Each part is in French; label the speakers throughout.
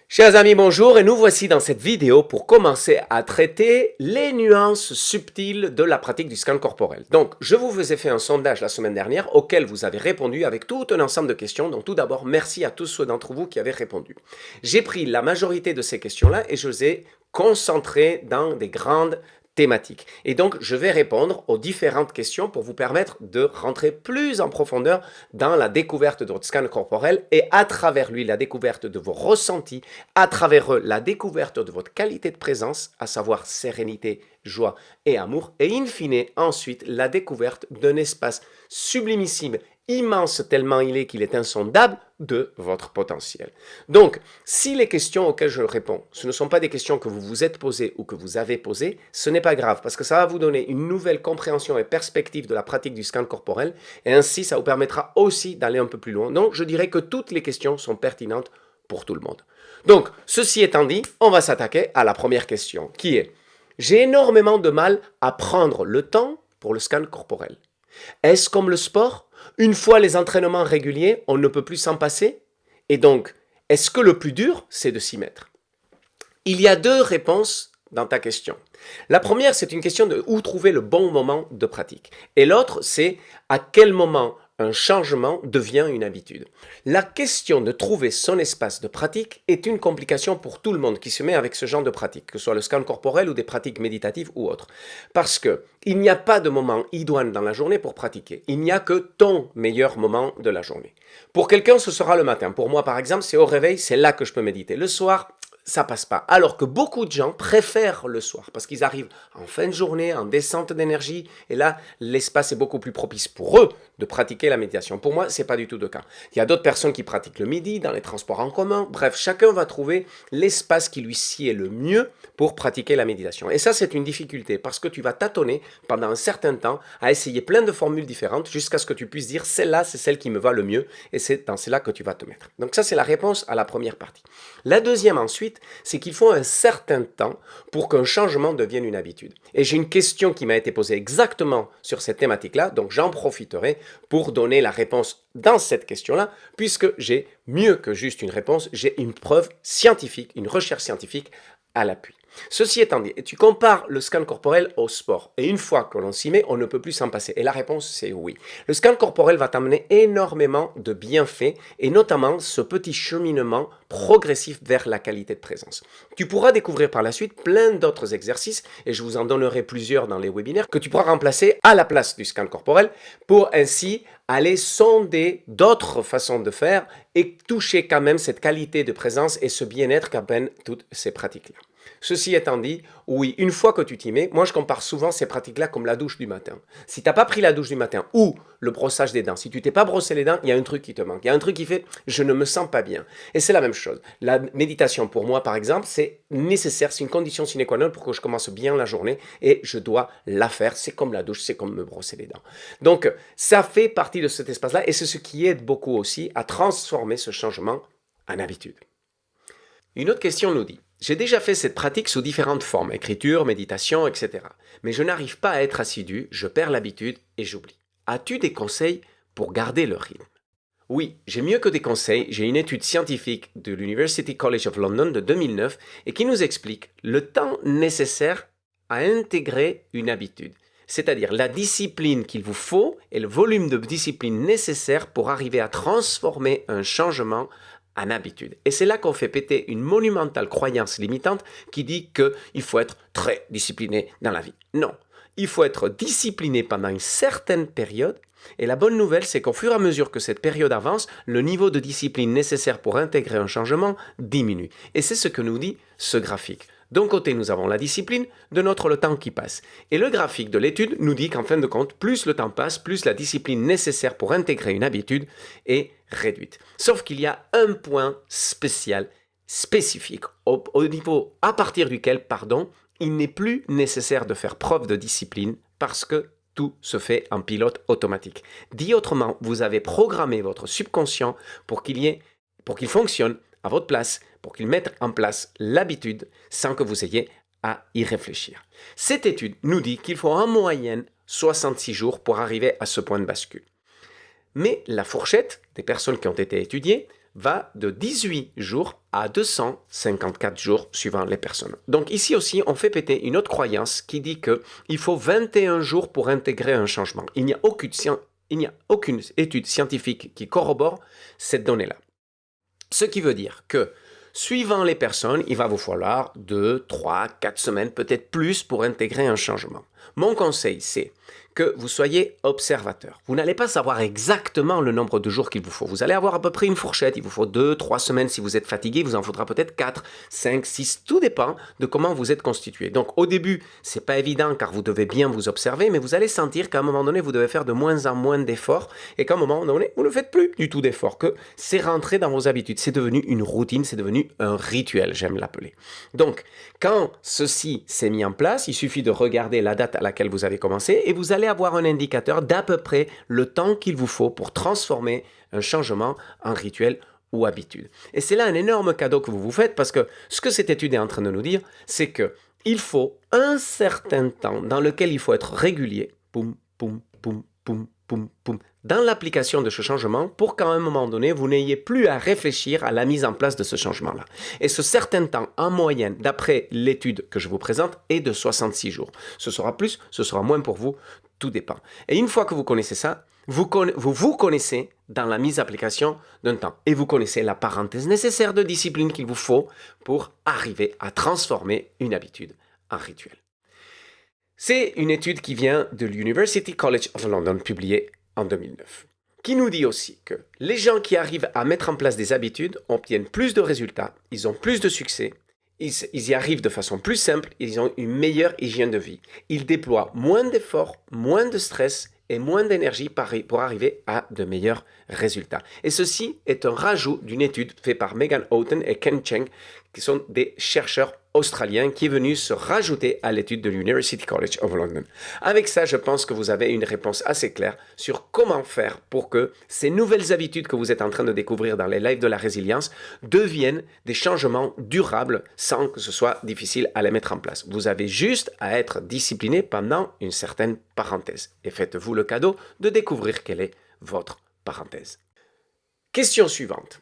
Speaker 1: Chers amis, bonjour et nous voici dans cette vidéo pour commencer à traiter les nuances subtiles de la pratique du scan corporel. Donc, je vous ai fait un sondage la semaine dernière auquel vous avez répondu avec tout un ensemble de questions. Donc, tout d'abord, merci à tous ceux d'entre vous qui avaient répondu. J'ai pris la majorité de ces questions-là et je les ai concentrées dans des grandes thématiques. Et donc, je vais répondre aux différentes questions pour vous permettre de rentrer plus en profondeur dans la découverte de votre scan corporel et à travers lui, la découverte de vos ressentis, à travers eux, la découverte de votre qualité de présence, à savoir sérénité, joie et amour, et in fine, ensuite, la découverte d'un espace sublimissime, immense tellement il est qu'il est insondable, de votre potentiel. Donc, si les questions auxquelles je réponds, ce ne sont pas des questions que vous vous êtes posées ou que vous avez posées, ce n'est pas grave parce que ça va vous donner une nouvelle compréhension et perspective de la pratique du scan corporel et ainsi, ça vous permettra aussi d'aller un peu plus loin. Donc, je dirais que toutes les questions sont pertinentes pour tout le monde. Donc, ceci étant dit, on va s'attaquer à la première question qui est: j'ai énormément de mal à prendre le temps pour le scan corporel. Est-ce comme le sport? Une fois les entraînements réguliers, on ne peut plus s'en passer? Et donc, est-ce que le plus dur, c'est de s'y mettre? Il y a deux réponses dans ta question. La première, c'est une question de où trouver le bon moment de pratique. Et l'autre, c'est à quel moment un changement devient une habitude. La question de trouver son espace de pratique est une complication pour tout le monde qui se met avec ce genre de pratique, que ce soit le scan corporel ou des pratiques méditatives ou autres. Parce qu'il n'y a pas de moment idoine dans la journée pour pratiquer. Il n'y a que ton meilleur moment de la journée. Pour quelqu'un, ce sera le matin. Pour moi, par exemple, c'est au réveil, c'est là que je peux méditer. Le soir, ça passe pas. Alors que beaucoup de gens préfèrent le soir parce qu'ils arrivent en fin de journée, en descente d'énergie, et là, l'espace est beaucoup plus propice pour eux de pratiquer la méditation. Pour moi, c'est pas du tout le cas. Il y a d'autres personnes qui pratiquent le midi, dans les transports en commun. Bref, chacun va trouver l'espace qui lui sied le mieux pour pratiquer la méditation. Et ça, c'est une difficulté parce que tu vas tâtonner pendant un certain temps à essayer plein de formules différentes jusqu'à ce que tu puisses dire celle-là, c'est celle qui me va le mieux et c'est dans celle-là que tu vas te mettre. Donc ça, c'est la réponse à la première partie. La deuxième ensuite, c'est qu'il faut un certain temps pour qu'un changement devienne une habitude. Et j'ai une question qui m'a été posée exactement sur cette thématique-là, donc j'en profiterai pour donner la réponse dans cette question-là, puisque j'ai mieux que juste une réponse, j'ai une preuve scientifique, une recherche scientifique à l'appui. Ceci étant dit, tu compares le scan corporel au sport, et une fois que l'on s'y met, on ne peut plus s'en passer. Et la réponse, c'est oui. Le scan corporel va t'amener énormément de bienfaits, et notamment ce petit cheminement progressif vers la qualité de présence. Tu pourras découvrir par la suite plein d'autres exercices, et je vous en donnerai plusieurs dans les webinaires, que tu pourras remplacer à la place du scan corporel, pour ainsi aller sonder d'autres façons de faire, et toucher quand même cette qualité de présence et ce bien-être qu'amènent toutes ces pratiques-là. Ceci étant dit, oui, une fois que tu t'y mets, moi je compare souvent ces pratiques-là comme la douche du matin. Si tu n'as pas pris la douche du matin ou le brossage des dents, si tu t'es pas brossé les dents, il y a un truc qui te manque. Il y a un truc qui fait « je ne me sens pas bien ». Et c'est la même chose. La méditation pour moi, par exemple, c'est nécessaire, c'est une condition sine qua non pour que je commence bien la journée et je dois la faire. C'est comme la douche, c'est comme me brosser les dents. Donc, ça fait partie de cet espace-là et c'est ce qui aide beaucoup aussi à transformer ce changement en habitude. Une autre question nous dit: j'ai déjà fait cette pratique sous différentes formes, écriture, méditation, etc. Mais je n'arrive pas à être assidu, je perds l'habitude et j'oublie. As-tu des conseils pour garder le rythme? Oui, j'ai mieux que des conseils, j'ai une étude scientifique de l'University College of London de 2009 et qui nous explique le temps nécessaire à intégrer une habitude. C'est-à-dire la discipline qu'il vous faut et le volume de discipline nécessaire pour arriver à transformer un changement en habitude. Et c'est là qu'on fait péter une monumentale croyance limitante qui dit qu'il faut être très discipliné dans la vie. Non, il faut être discipliné pendant une certaine période. Et la bonne nouvelle, c'est qu'au fur et à mesure que cette période avance, le niveau de discipline nécessaire pour intégrer un changement diminue. Et c'est ce que nous dit ce graphique. D'un côté, nous avons la discipline, de l'autre, le temps qui passe. Et le graphique de l'étude nous dit qu'en fin de compte, plus le temps passe, plus la discipline nécessaire pour intégrer une habitude est réduite. Sauf qu'il y a un point spécial, spécifique, au niveau à partir duquel, il n'est plus nécessaire de faire preuve de discipline parce que tout se fait en pilote automatique. Dit autrement, vous avez programmé votre subconscient pour qu'il fonctionne à votre place, pour qu'il mette en place l'habitude sans que vous ayez à y réfléchir. Cette étude nous dit qu'il faut en moyenne 66 jours pour arriver à ce point de bascule. Mais la fourchette des personnes qui ont été étudiées va de 18 jours à 254 jours suivant les personnes. Donc ici aussi, on fait péter une autre croyance qui dit qu'il faut 21 jours pour intégrer un changement. Il n'y a aucune étude scientifique qui corrobore cette donnée-là. Ce qui veut dire que, suivant les personnes, il va vous falloir 2, 3, 4 semaines, peut-être plus pour intégrer un changement. Mon conseil, c'est que vous soyez observateur. Vous n'allez pas savoir exactement le nombre de jours qu'il vous faut. Vous allez avoir à peu près une fourchette. Il vous faut 2, 3 semaines. Si vous êtes fatigué, il vous en faudra peut-être 4, 5, 6. Tout dépend de comment vous êtes constitué. Donc au début, ce n'est pas évident car vous devez bien vous observer, mais vous allez sentir qu'à un moment donné, vous devez faire de moins en moins d'efforts et qu'à un moment donné, vous ne faites plus du tout d'efforts, que c'est rentré dans vos habitudes. C'est devenu une routine, c'est devenu un rituel, j'aime l'appeler. Donc, quand ceci s'est mis en place, il suffit de regarder la date à laquelle vous avez commencé et vous allez avoir un indicateur d'à peu près le temps qu'il vous faut pour transformer un changement en rituel ou habitude. Et c'est là un énorme cadeau que vous vous faites parce que ce que cette étude est en train de nous dire, c'est qu'il faut un certain temps dans lequel il faut être régulier, poum, poum, poum, poum, poum, poum, dans l'application de ce changement pour qu'à un moment donné, vous n'ayez plus à réfléchir à la mise en place de ce changement-là. Et ce certain temps, en moyenne, d'après l'étude que je vous présente, est de 66 jours. Ce sera plus, ce sera moins pour vous, tout dépend. Et une fois que vous connaissez ça, vous connaissez dans la mise en application d'un temps. Et vous connaissez la parenthèse nécessaire de discipline qu'il vous faut pour arriver à transformer une habitude en rituel. C'est une étude qui vient de l'University College of London, publiée en 2009, qui nous dit aussi que les gens qui arrivent à mettre en place des habitudes obtiennent plus de résultats, ils ont plus de succès, ils y arrivent de façon plus simple, ils ont une meilleure hygiène de vie. Ils déploient moins d'efforts, moins de stress et moins d'énergie pour arriver à de meilleurs résultats. Et ceci est un rajout d'une étude faite par Megan Houghton et Ken Cheng, qui sont des chercheurs australien qui est venu se rajouter à l'étude de l'University College of London. Avec ça, je pense que vous avez une réponse assez claire sur comment faire pour que ces nouvelles habitudes que vous êtes en train de découvrir dans les lives de la résilience deviennent des changements durables sans que ce soit difficile à les mettre en place. Vous avez juste à être discipliné pendant une certaine parenthèse. Et faites-vous le cadeau de découvrir quelle est votre parenthèse. Question suivante.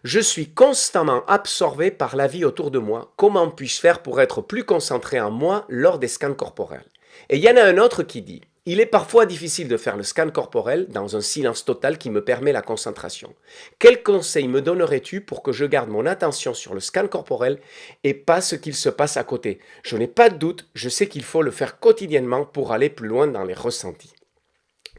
Speaker 1: Je suis constamment absorbé par la vie autour de moi. Comment puis-je faire pour être plus concentré en moi lors des scans corporels? Et il y en a un autre qui dit « Il est parfois difficile de faire le scan corporel dans un silence total qui me permet la concentration. Quel conseil me donnerais-tu pour que je garde mon attention sur le scan corporel et pas ce qu'il se passe à côté? Je n'ai pas de doute, je sais qu'il faut le faire quotidiennement pour aller plus loin dans les ressentis. »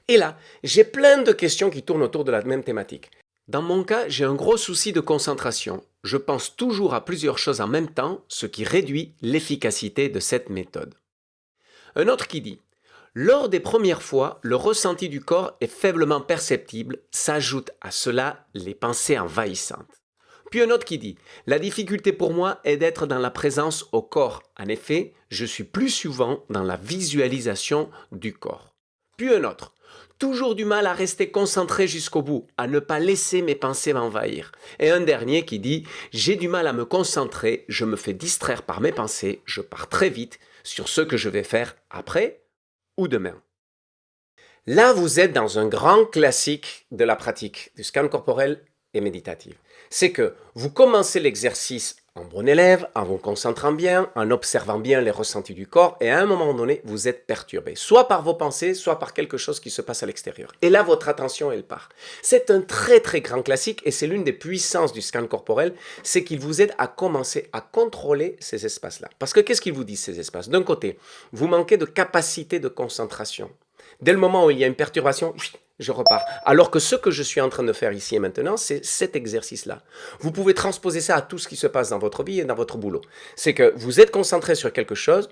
Speaker 1: Et là, j'ai plein de questions qui tournent autour de la même thématique. Dans mon cas, j'ai un gros souci de concentration. Je pense toujours à plusieurs choses en même temps, ce qui réduit l'efficacité de cette méthode. Un autre qui dit « Lors des premières fois, le ressenti du corps est faiblement perceptible, s'ajoutent à cela les pensées envahissantes. » Puis un autre qui dit « La difficulté pour moi est d'être dans la présence au corps. En effet, je suis plus souvent dans la visualisation du corps. » Puis un autre. Toujours du mal à rester concentré jusqu'au bout, à ne pas laisser mes pensées m'envahir. Et un dernier qui dit « J'ai du mal à me concentrer, je me fais distraire par mes pensées, je pars très vite sur ce que je vais faire après ou demain. » Là, vous êtes dans un grand classique de la pratique du scan corporel et méditative. C'est que vous commencez l'exercice en bon élève, en vous concentrant bien, en observant bien les ressentis du corps et à un moment donné, vous êtes perturbé, soit par vos pensées, soit par quelque chose qui se passe à l'extérieur. Et là, votre attention, elle part. C'est un très très grand classique et c'est l'une des puissances du scan corporel, c'est qu'il vous aide à commencer à contrôler ces espaces-là. Parce que qu'est-ce qu'il vous dit ces espaces? D'un côté, vous manquez de capacité de concentration. Dès le moment où il y a une perturbation, je repars. Alors que ce que je suis en train de faire ici et maintenant, c'est cet exercice-là. Vous pouvez transposer ça à tout ce qui se passe dans votre vie et dans votre boulot. C'est que vous êtes concentré sur quelque chose,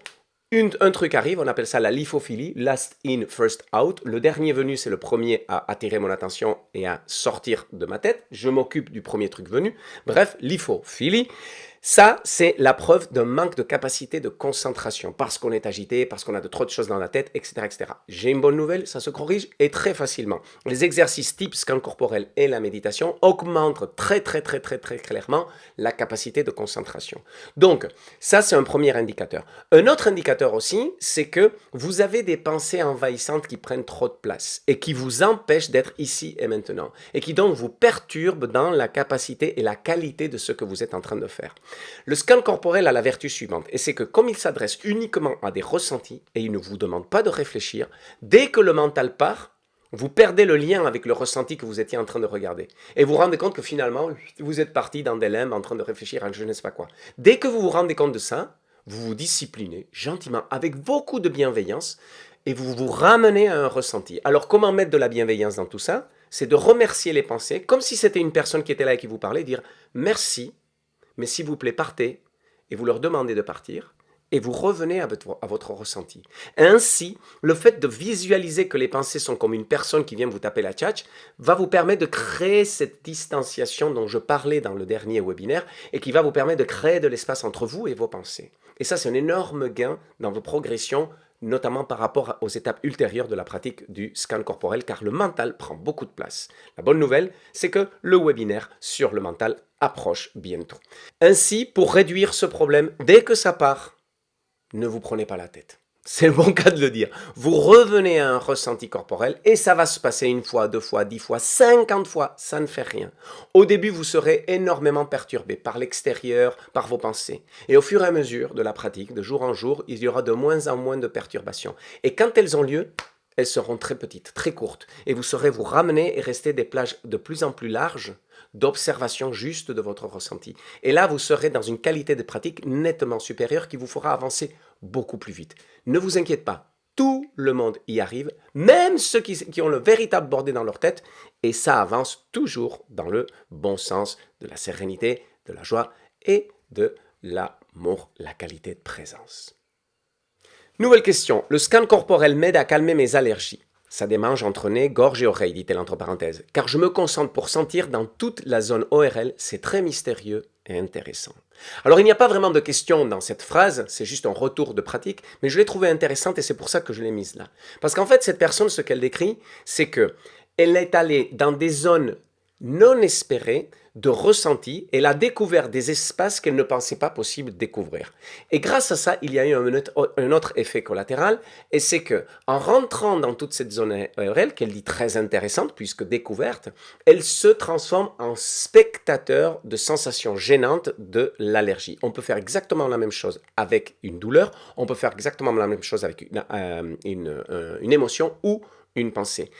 Speaker 1: un truc arrive, on appelle ça la lithophilie, last in, first out. Le dernier venu, c'est le premier à attirer mon attention et à sortir de ma tête. Je m'occupe du premier truc venu. Bref, lithophilie. Ça, c'est la preuve d'un manque de capacité de concentration, parce qu'on est agité, parce qu'on a de trop de choses dans la tête, etc. etc. J'ai une bonne nouvelle, ça se corrige et très facilement. Les exercices type scan corporel et la méditation augmentent très clairement la capacité de concentration. Donc, ça, c'est un premier indicateur. Un autre indicateur aussi, c'est que vous avez des pensées envahissantes qui prennent trop de place et qui vous empêchent d'être ici et maintenant et qui donc vous perturbent dans la capacité et la qualité de ce que vous êtes en train de faire. Le scan corporel a la vertu suivante, et c'est que comme il s'adresse uniquement à des ressentis, et il ne vous demande pas de réfléchir, dès que le mental part, vous perdez le lien avec le ressenti que vous étiez en train de regarder. Et vous vous rendez compte que finalement, vous êtes parti dans des limbes en train de réfléchir à je ne sais pas quoi. Dès que vous vous rendez compte de ça, vous vous disciplinez gentiment, avec beaucoup de bienveillance, et vous vous ramenez à un ressenti. Alors comment mettre de la bienveillance dans tout ça? C'est de remercier les pensées, comme si c'était une personne qui était là et qui vous parlait, dire merci, mais s'il vous plaît, partez, et vous leur demandez de partir, et vous revenez à votre ressenti. Ainsi, le fait de visualiser que les pensées sont comme une personne qui vient vous taper la tchatche va vous permettre de créer cette distanciation dont je parlais dans le dernier webinaire, et qui va vous permettre de créer de l'espace entre vous et vos pensées. Et ça, c'est un énorme gain dans vos progressions, notamment par rapport aux étapes ultérieures de la pratique du scan corporel, car le mental prend beaucoup de place. La bonne nouvelle, c'est que le webinaire sur le mental approche bientôt. Ainsi, pour réduire ce problème, dès que ça part, ne vous prenez pas la tête. C'est le bon cas de le dire. Vous revenez à un ressenti corporel et ça va se passer 1 fois, 2 fois, 10 fois, 50 fois, ça ne fait rien. Au début, vous serez énormément perturbé par l'extérieur, par vos pensées. Et au fur et à mesure de la pratique, de jour en jour, il y aura de moins en moins de perturbations. Et quand elles ont lieu, elles seront très petites, très courtes. Et vous saurez vous ramener et rester des plages de plus en plus larges d'observation juste de votre ressenti. Et là, vous serez dans une qualité de pratique nettement supérieure qui vous fera avancer beaucoup plus vite. Ne vous inquiétez pas, tout le monde y arrive, même ceux qui ont le véritable bordel dans leur tête, et ça avance toujours dans le bon sens de la sérénité, de la joie et de l'amour, la qualité de présence. Nouvelle question, le scan corporel m'aide à calmer mes allergies. Ça démange entre nez, gorge et oreille, dit-elle entre parenthèses, car je me concentre pour sentir dans toute la zone ORL, c'est très mystérieux et intéressant. Alors il n'y a pas vraiment de question dans cette phrase, c'est juste un retour de pratique, mais je l'ai trouvée intéressante et c'est pour ça que je l'ai mise là. Parce qu'en fait, cette personne, ce qu'elle décrit, c'est qu'elle est allée dans des zones non espérées, de ressenti, elle a découvert des espaces qu'elle ne pensait pas possible de découvrir. Et grâce à ça, il y a eu un autre effet collatéral, et c'est que en rentrant dans toute cette zone ORL, qu'elle dit très intéressante, puisque découverte, elle se transforme en spectateur de sensations gênantes de l'allergie. On peut faire exactement la même chose avec une douleur, on peut faire exactement la même chose avec une émotion ou une pensée.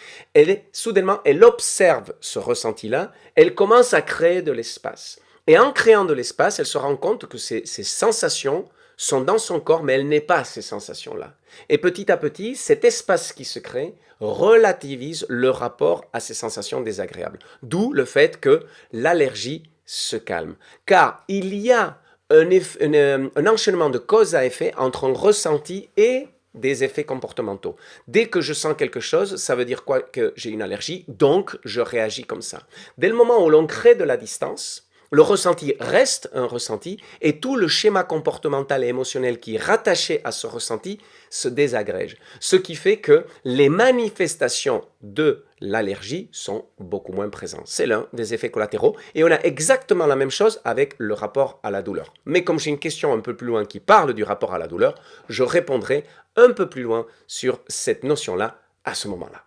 Speaker 1: Soudainement, elle observe ce ressenti-là, elle commence à créer de l'espace. Et en créant de l'espace, elle se rend compte que ces sensations sont dans son corps, mais elle n'est pas ces sensations-là. Et petit à petit, cet espace qui se crée relativise le rapport à ces sensations désagréables. D'où le fait que l'allergie se calme. Car il y a un enchaînement de cause à effet entre un ressenti et des effets comportementaux. Dès que je sens quelque chose, ça veut dire quoi? Que j'ai une allergie, donc je réagis comme ça. Dès le moment où l'on crée de la distance, le ressenti reste un ressenti et tout le schéma comportemental et émotionnel qui est rattaché à ce ressenti se désagrège. Ce qui fait que les manifestations de l'allergie sont beaucoup moins présentes. C'est l'un des effets collatéraux et on a exactement la même chose avec le rapport à la douleur. Mais comme j'ai une question un peu plus loin qui parle du rapport à la douleur, je répondrai un peu plus loin sur cette notion-là à ce moment-là.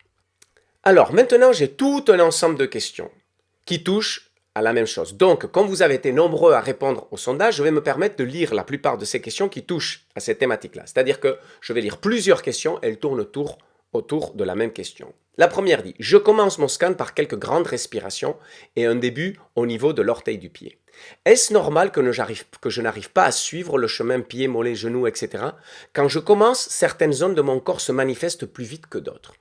Speaker 1: Alors maintenant, j'ai tout un ensemble de questions qui touchent à la même chose. Donc, comme vous avez été nombreux à répondre au sondage, je vais me permettre de lire la plupart de ces questions qui touchent à cette thématique-là. C'est-à-dire que je vais lire plusieurs questions, elles tournent autour de la même question. La première dit « Je commence mon scan par quelques grandes respirations et un début au niveau de l'orteil du pied. Est-ce normal que je n'arrive pas à suivre le chemin pied, mollet, genou, etc. Quand je commence, certaines zones de mon corps se manifestent plus vite que d'autres. »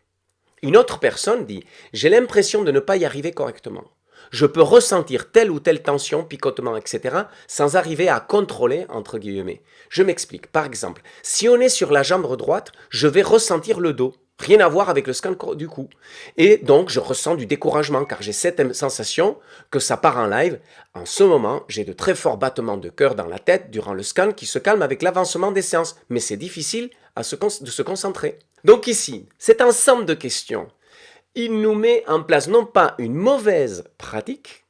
Speaker 1: Une autre personne dit « J'ai l'impression de ne pas y arriver correctement. Je peux ressentir telle ou telle tension, picotement, etc. sans arriver à contrôler, entre guillemets. Je m'explique. Par exemple, si on est sur la jambe droite, je vais ressentir le dos. Rien à voir avec le scan du cou. Et donc, je ressens du découragement car j'ai cette sensation que ça part en live. En ce moment, j'ai de très forts battements de cœur dans la tête durant le scan qui se calment avec l'avancement des séances. Mais c'est difficile de se concentrer. Donc ici, cet ensemble de questions, il nous met en place non pas une mauvaise pratique,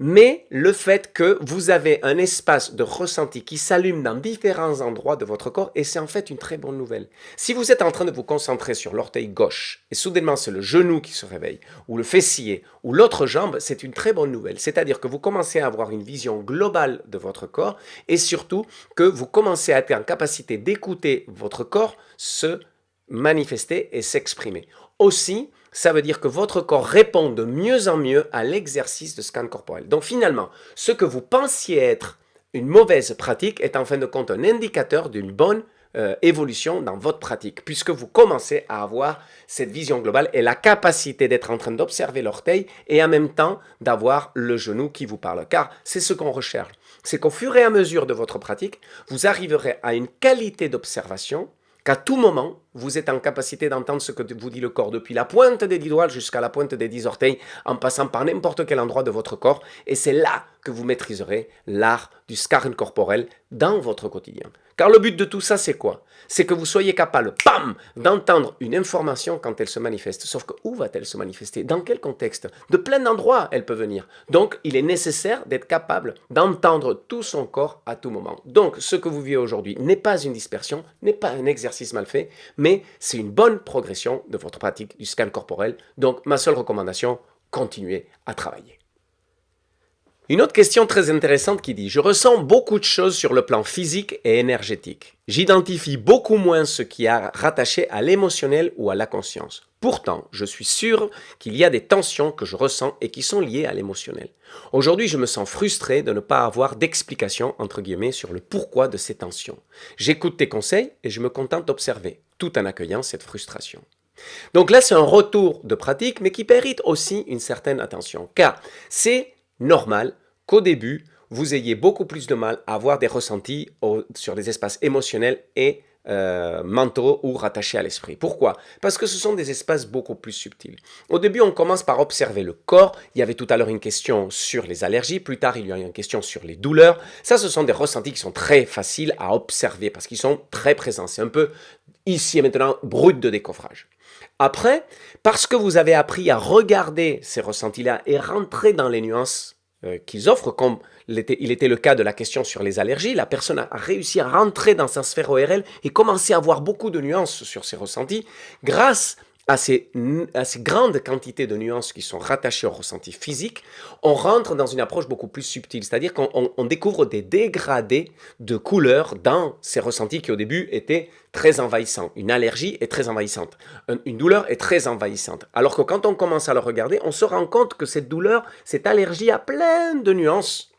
Speaker 1: mais le fait que vous avez un espace de ressenti qui s'allume dans différents endroits de votre corps, et c'est en fait une très bonne nouvelle. Si vous êtes en train de vous concentrer sur l'orteil gauche, et soudainement c'est le genou qui se réveille, ou le fessier, ou l'autre jambe, c'est une très bonne nouvelle. C'est-à-dire que vous commencez à avoir une vision globale de votre corps, et surtout que vous commencez à être en capacité d'écouter votre corps se manifester et s'exprimer. Aussi, ça veut dire que votre corps répond de mieux en mieux à l'exercice de scan corporel. Donc finalement, ce que vous pensiez être une mauvaise pratique est en fin de compte un indicateur d'une bonne évolution dans votre pratique, puisque vous commencez à avoir cette vision globale et la capacité d'être en train d'observer l'orteil et en même temps d'avoir le genou qui vous parle. Car c'est ce qu'on recherche. C'est qu'au fur et à mesure de votre pratique, vous arriverez à une qualité d'observation qu'à tout moment, vous êtes en capacité d'entendre ce que vous dit le corps, depuis la pointe des 10 doigts jusqu'à la pointe des 10 orteils, en passant par n'importe quel endroit de votre corps. Et c'est là que vous maîtriserez l'art du scan corporel dans votre quotidien. Car le but de tout ça, c'est quoi? C'est que vous soyez capable, bam, d'entendre une information quand elle se manifeste. Sauf que où va-t-elle se manifester? Dans quel contexte? De plein d'endroits, elle peut venir. Donc, il est nécessaire d'être capable d'entendre tout son corps à tout moment. Donc, ce que vous vivez aujourd'hui n'est pas une dispersion, n'est pas un exercice mal fait, mais c'est une bonne progression de votre pratique du scan corporel. Donc, ma seule recommandation, continuez à travailler. Une autre question très intéressante qui dit « Je ressens beaucoup de choses sur le plan physique et énergétique. J'identifie beaucoup moins ce qui est rattaché à l'émotionnel ou à la conscience. Pourtant, je suis sûr qu'il y a des tensions que je ressens et qui sont liées à l'émotionnel. Aujourd'hui, je me sens frustré de ne pas avoir d'explication, entre guillemets, sur le pourquoi de ces tensions. J'écoute tes conseils et je me contente d'observer, tout en accueillant cette frustration. » Donc là, c'est un retour de pratique, mais qui mérite aussi une certaine attention, car c'est normal qu'au début, vous ayez beaucoup plus de mal à avoir des ressentis sur des espaces émotionnels et mentaux ou rattachés à l'esprit. Pourquoi? Parce que ce sont des espaces beaucoup plus subtils. Au début, on commence par observer le corps. Il y avait tout à l'heure une question sur les allergies. Plus tard, il y a une question sur les douleurs. Ça, ce sont des ressentis qui sont très faciles à observer parce qu'ils sont très présents. C'est un peu ici et maintenant brut de décoffrage. Après, parce que vous avez appris à regarder ces ressentis-là et rentrer dans les nuances qu'ils offrent, comme il était le cas de la question sur les allergies, la personne a réussi à rentrer dans sa sphère ORL et commencer à avoir beaucoup de nuances sur ses ressentis grâce à ces grandes quantités de nuances qui sont rattachées aux ressentis physiques. On rentre dans une approche beaucoup plus subtile, c'est-à-dire qu'on découvre des dégradés de couleurs dans ces ressentis qui au début étaient très envahissants. Une allergie est très envahissante, une douleur est très envahissante. Alors que quand on commence à le regarder, on se rend compte que cette douleur, cette allergie a plein de nuances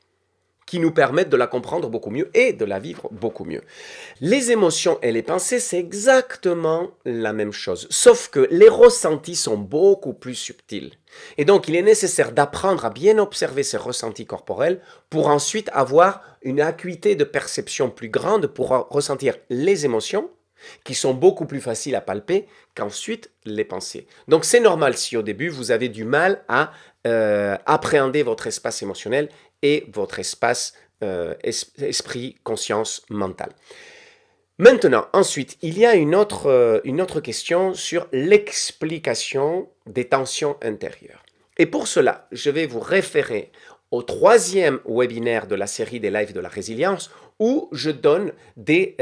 Speaker 1: qui nous permettent de la comprendre beaucoup mieux et de la vivre beaucoup mieux. Les émotions et les pensées, c'est exactement la même chose, sauf que les ressentis sont beaucoup plus subtils. Et donc, il est nécessaire d'apprendre à bien observer ces ressentis corporels pour ensuite avoir une acuité de perception plus grande pour ressentir les émotions, qui sont beaucoup plus faciles à palper qu'ensuite les pensées. Donc, c'est normal si au début, vous avez du mal à appréhender votre espace émotionnel et votre espace esprit, conscience, mental. Maintenant, ensuite, il y a une autre question sur l'explication des tensions intérieures. Et pour cela, je vais vous référer au 3e webinaire de la série des lives de la résilience où je donne des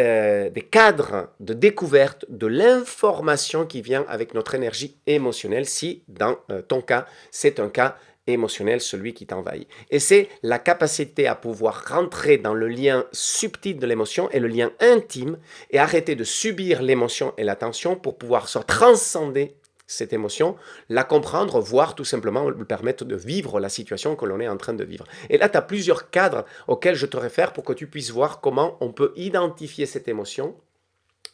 Speaker 1: cadres de découverte de l'information qui vient avec notre énergie émotionnelle, si dans ton cas, c'est un cas émotionnel, celui qui t'envahit. Et c'est la capacité à pouvoir rentrer dans le lien subtil de l'émotion et le lien intime et arrêter de subir l'émotion et la tension pour pouvoir se transcender cette émotion, la comprendre, voire tout simplement lui permettre de vivre la situation que l'on est en train de vivre. Et là, tu as plusieurs cadres auxquels je te réfère pour que tu puisses voir comment on peut identifier cette émotion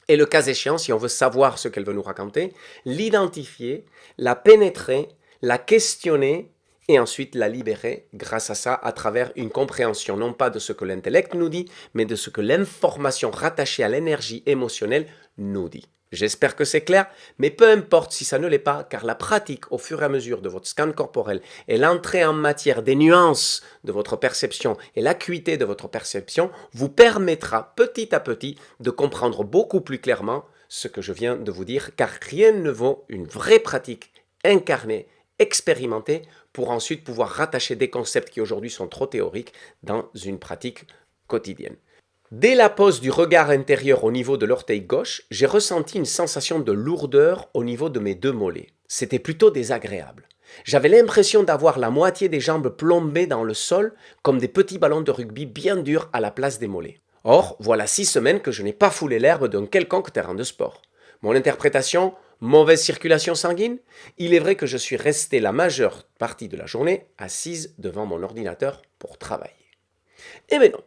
Speaker 1: et le cas échéant, si on veut savoir ce qu'elle veut nous raconter, l'identifier, la pénétrer, la questionner et ensuite la libérer grâce à ça à travers une compréhension non pas de ce que l'intellect nous dit, mais de ce que l'information rattachée à l'énergie émotionnelle nous dit. J'espère que c'est clair, mais peu importe si ça ne l'est pas, car la pratique au fur et à mesure de votre scan corporel et l'entrée en matière des nuances de votre perception et l'acuité de votre perception vous permettra petit à petit de comprendre beaucoup plus clairement ce que je viens de vous dire, car rien ne vaut une vraie pratique incarnée, expérimentée, pour ensuite pouvoir rattacher des concepts qui aujourd'hui sont trop théoriques dans une pratique quotidienne. Dès la pose du regard intérieur au niveau de l'orteil gauche, j'ai ressenti une sensation de lourdeur au niveau de mes deux mollets. C'était plutôt désagréable. J'avais l'impression d'avoir la moitié des jambes plombées dans le sol comme des petits ballons de rugby bien durs à la place des mollets. Or, voilà 6 semaines que je n'ai pas foulé l'herbe d'un quelconque terrain de sport. Mon interprétation, mauvaise circulation sanguine? Il est vrai que je suis resté la majeure partie de la journée assise devant mon ordinateur pour travailler. Eh bien non,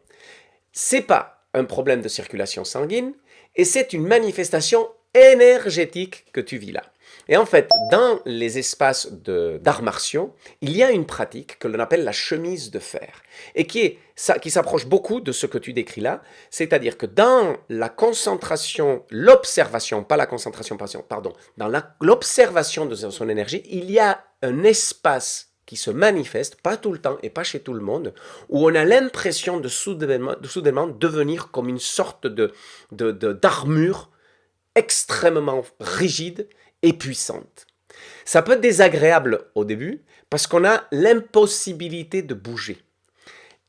Speaker 1: c'est pas un problème de circulation sanguine et c'est une manifestation énergétique que tu vis là. Et en fait, dans les espaces d'arts martiaux, il y a une pratique que l'on appelle la chemise de fer et qui s'approche beaucoup de ce que tu décris là, c'est-à-dire que dans la concentration, l'observation, pas la concentration, pardon, dans l'observation de son énergie, il y a un espace qui se manifeste, pas tout le temps et pas chez tout le monde, où on a l'impression de soudainement devenir comme une sorte d'armure extrêmement rigide et puissante. Ça peut être désagréable au début parce qu'on a l'impossibilité de bouger.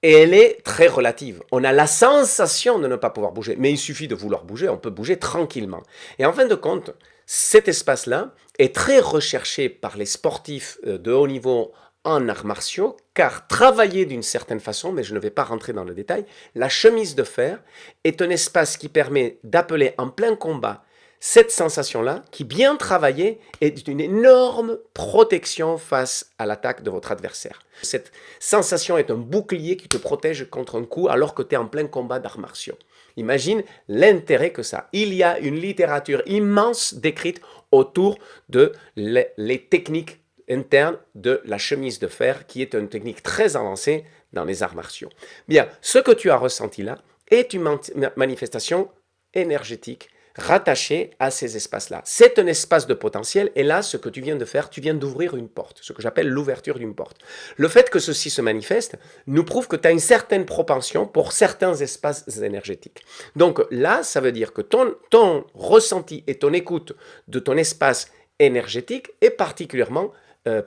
Speaker 1: Et elle est très relative. On a la sensation de ne pas pouvoir bouger, mais il suffit de vouloir bouger, on peut bouger tranquillement. Et en fin de compte, cet espace-là est très recherché par les sportifs de haut niveau en arts martiaux, car travailler d'une certaine façon, mais je ne vais pas rentrer dans le détail, la chemise de fer est un espace qui permet d'appeler en plein combat cette sensation-là, qui bien travaillée est une énorme protection face à l'attaque de votre adversaire. Cette sensation est un bouclier qui te protège contre un coup alors que tu es en plein combat d'arts martiaux. Imagine l'intérêt que ça a. Il y a une littérature immense décrite autour de les techniques interne de la chemise de fer, qui est une technique très avancée dans les arts martiaux. Bien, ce que tu as ressenti là est une manifestation énergétique rattachée à ces espaces-là. C'est un espace de potentiel, et là, ce que tu viens de faire, tu viens d'ouvrir une porte, ce que j'appelle l'ouverture d'une porte. Le fait que ceci se manifeste nous prouve que tu as une certaine propension pour certains espaces énergétiques. Donc là, ça veut dire que ton ressenti et ton écoute de ton espace énergétique est particulièrement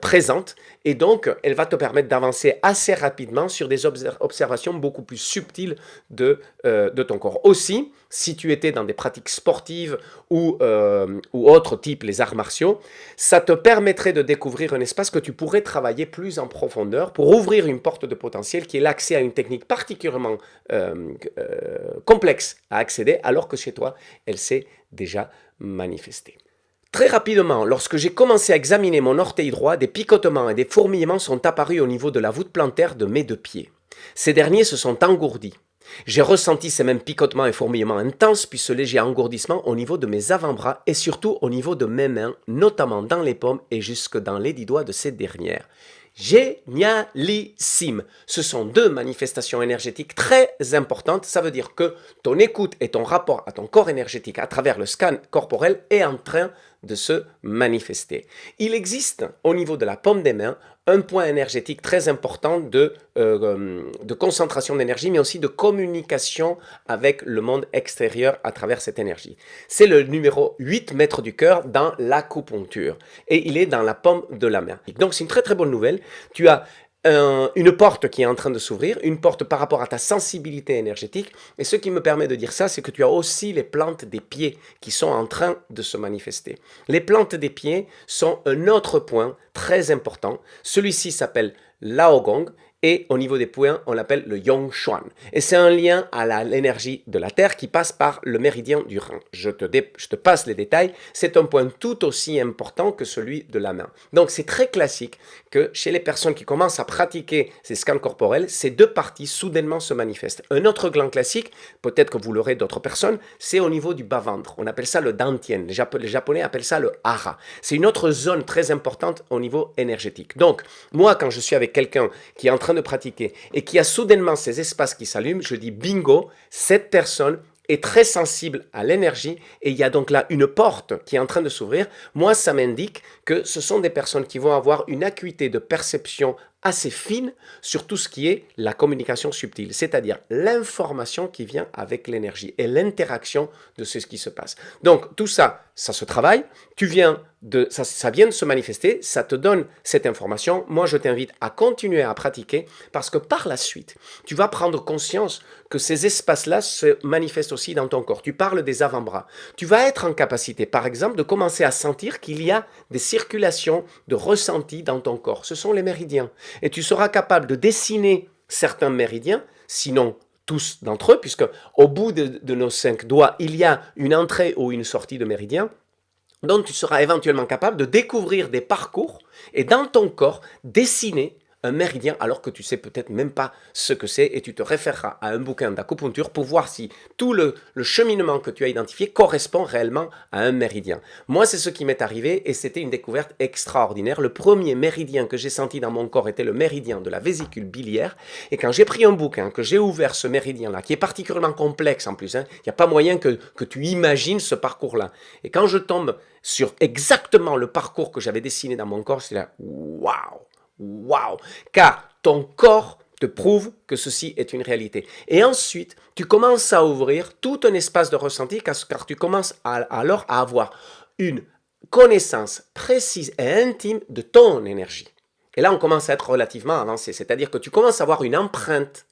Speaker 1: présente, et donc elle va te permettre d'avancer assez rapidement sur des observations beaucoup plus subtiles de ton corps. Aussi, si tu étais dans des pratiques sportives ou autres types, les arts martiaux, ça te permettrait de découvrir un espace que tu pourrais travailler plus en profondeur pour ouvrir une porte de potentiel qui est l'accès à une technique particulièrement complexe à accéder, alors que chez toi, elle s'est déjà manifestée. Très rapidement, lorsque j'ai commencé à examiner mon orteil droit, des picotements et des fourmillements sont apparus au niveau de la voûte plantaire de mes deux pieds. Ces derniers se sont engourdis. J'ai ressenti ces mêmes picotements et fourmillements intenses, puis ce léger engourdissement au niveau de mes avant-bras et surtout au niveau de mes mains, notamment dans les paumes et jusque dans les 10 doigts de ces dernières. Génialissime! Ce sont deux manifestations énergétiques très importantes. Ça veut dire que ton écoute et ton rapport à ton corps énergétique à travers le scan corporel est en train de se manifester. Il existe au niveau de la paume des mains un point énergétique très important de concentration d'énergie, mais aussi de communication avec le monde extérieur à travers cette énergie. C'est le numéro 8, maître du cœur, dans l'acupuncture. Et il est dans la paume de la main. Donc c'est une très très bonne nouvelle. Tu as une porte qui est en train de s'ouvrir, une porte par rapport à ta sensibilité énergétique. Et ce qui me permet de dire ça, c'est que tu as aussi les plantes des pieds qui sont en train de se manifester. Les plantes des pieds sont un autre point très important. Celui-ci s'appelle Laogong. Et au niveau des points, on l'appelle le Yongshuan. Et c'est un lien à l'énergie de la Terre qui passe par le méridien du rein. Je te passe les détails. C'est un point tout aussi important que celui de la main. Donc c'est très classique que chez les personnes qui commencent à pratiquer ces scans corporels, ces deux parties soudainement se manifestent. Un autre gland classique, peut-être que vous l'aurez d'autres personnes, c'est au niveau du bas-ventre. On appelle ça le Dantien. Les Japonais appellent ça le hara. C'est une autre zone très importante au niveau énergétique. Donc moi, quand je suis avec quelqu'un qui est en train de pratiquer et qui a soudainement ces espaces qui s'allument, je dis bingo, cette personne est très sensible à l'énergie et il y a donc là une porte qui est en train de s'ouvrir. Moi, ça m'indique que ce sont des personnes qui vont avoir une acuité de perception assez fine sur tout ce qui est la communication subtile, c'est-à-dire l'information qui vient avec l'énergie et l'interaction de ce qui se passe. Donc tout ça, ça se travaille, ça vient de se manifester, ça te donne cette information. Moi, je t'invite à continuer à pratiquer parce que par la suite, tu vas prendre conscience que ces espaces-là se manifestent aussi dans ton corps. Tu parles des avant-bras. Tu vas être en capacité, par exemple, de commencer à sentir qu'il y a des circulations de ressentis dans ton corps. Ce sont les méridiens. Et tu seras capable de dessiner certains méridiens, sinon tous d'entre eux, puisque au bout de nos 5 doigts, il y a une entrée ou une sortie de méridien, dont tu seras éventuellement capable de découvrir des parcours et dans ton corps dessiner un méridien alors que tu sais peut-être même pas ce que c'est et tu te référeras à un bouquin d'acupuncture pour voir si tout le cheminement que tu as identifié correspond réellement à un méridien. Moi, c'est ce qui m'est arrivé et c'était une découverte extraordinaire. Le premier méridien que j'ai senti dans mon corps était le méridien de la vésicule biliaire et quand j'ai pris un bouquin, que j'ai ouvert ce méridien-là, qui est particulièrement complexe en plus, il n'y a pas moyen que tu imagines ce parcours-là. Et quand je tombe sur exactement le parcours que j'avais dessiné dans mon corps, c'est là, waouh! Waouh! Car ton corps te prouve que ceci est une réalité. Et ensuite, tu commences à ouvrir tout un espace de ressenti car tu commences alors à avoir une connaissance précise et intime de ton énergie. Et là, on commence à être relativement avancé, c'est-à-dire que tu commences à avoir une empreinte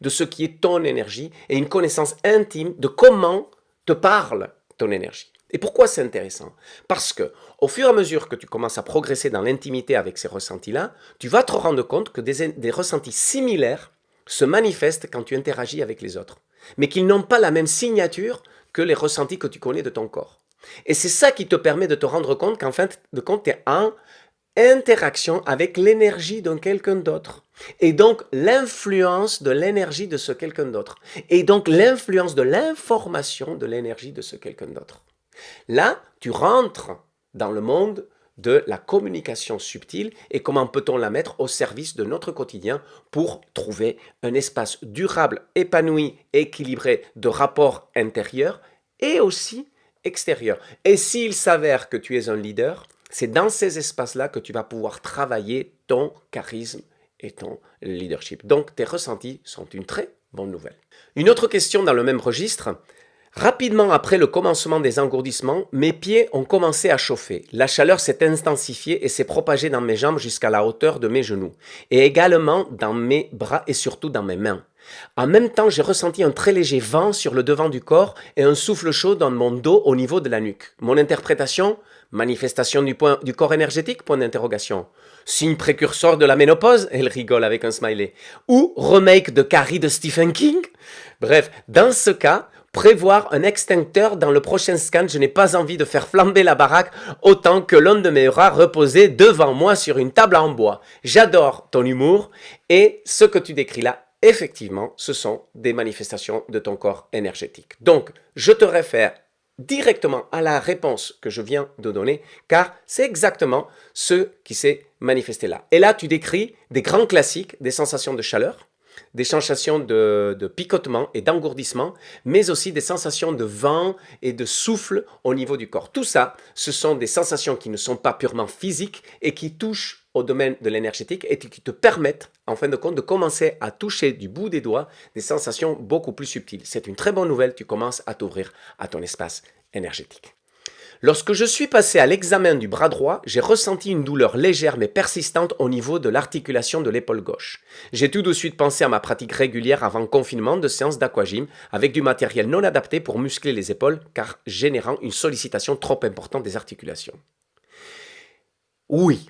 Speaker 1: de ce qui est ton énergie et une connaissance intime de comment te parle ton énergie. Et pourquoi c'est intéressant? Parce que au fur et à mesure que tu commences à progresser dans l'intimité avec ces ressentis-là, tu vas te rendre compte que des ressentis similaires se manifestent quand tu interagis avec les autres, mais qu'ils n'ont pas la même signature que les ressentis que tu connais de ton corps. Et c'est ça qui te permet de te rendre compte qu'en fin de compte, tu es en interaction avec l'énergie de quelqu'un d'autre. Et donc l'influence de l'énergie de ce quelqu'un d'autre. Et donc l'influence de l'information de l'énergie de ce quelqu'un d'autre. Là, tu rentres dans le monde de la communication subtile et comment peut-on la mettre au service de notre quotidien pour trouver un espace durable, épanoui, équilibré de rapports intérieurs et aussi extérieurs. Et s'il s'avère que tu es un leader, c'est dans ces espaces-là que tu vas pouvoir travailler ton charisme et ton leadership. Donc tes ressentis sont une très bonne nouvelle. Une autre question dans le même registre. Rapidement après le commencement des engourdissements, mes pieds ont commencé à chauffer. La chaleur s'est intensifiée et s'est propagée dans mes jambes jusqu'à la hauteur de mes genoux, et également dans mes bras et surtout dans mes mains. En même temps, j'ai ressenti un très léger vent sur le devant du corps et un souffle chaud dans mon dos au niveau de la nuque. Mon interprétation? Manifestation du corps énergétique? Point d'interrogation. Signe précurseur de la ménopause? Elle rigole avec un smiley. Ou remake de Carrie de Stephen King? Bref, dans ce cas, prévoir un extincteur dans le prochain scan, je n'ai pas envie de faire flamber la baraque autant que l'un de mes rats reposait devant moi sur une table en bois. J'adore ton humour et ce que tu décris là, effectivement, ce sont des manifestations de ton corps énergétique. Donc, je te réfère directement à la réponse que je viens de donner, car c'est exactement ce qui s'est manifesté là. Et là, tu décris des grands classiques, des sensations de chaleur, des sensations de picotement et d'engourdissement, mais aussi des sensations de vent et de souffle au niveau du corps. Tout ça, ce sont des sensations qui ne sont pas purement physiques et qui touchent au domaine de l'énergétique et qui te permettent, en fin de compte, de commencer à toucher du bout des doigts des sensations beaucoup plus subtiles. C'est une très bonne nouvelle, tu commences à t'ouvrir à ton espace énergétique. Lorsque je suis passé à l'examen du bras droit, j'ai ressenti une douleur légère mais persistante au niveau de l'articulation de l'épaule gauche. J'ai tout de suite pensé à ma pratique régulière avant confinement de séances d'aquagym avec du matériel non adapté pour muscler les épaules car générant une sollicitation trop importante des articulations. Oui,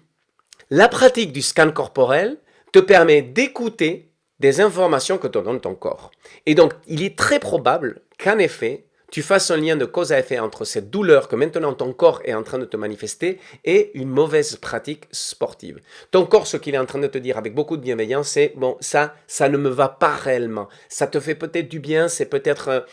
Speaker 1: la pratique du scan corporel te permet d'écouter des informations que te donne ton corps. Et donc, il est très probable qu'en effet, tu fasses un lien de cause à effet entre cette douleur que maintenant ton corps est en train de te manifester et une mauvaise pratique sportive. Ton corps, ce qu'il est en train de te dire avec beaucoup de bienveillance, c'est bon, ça ne me va pas réellement. Ça te fait peut-être du bien, c'est peut-être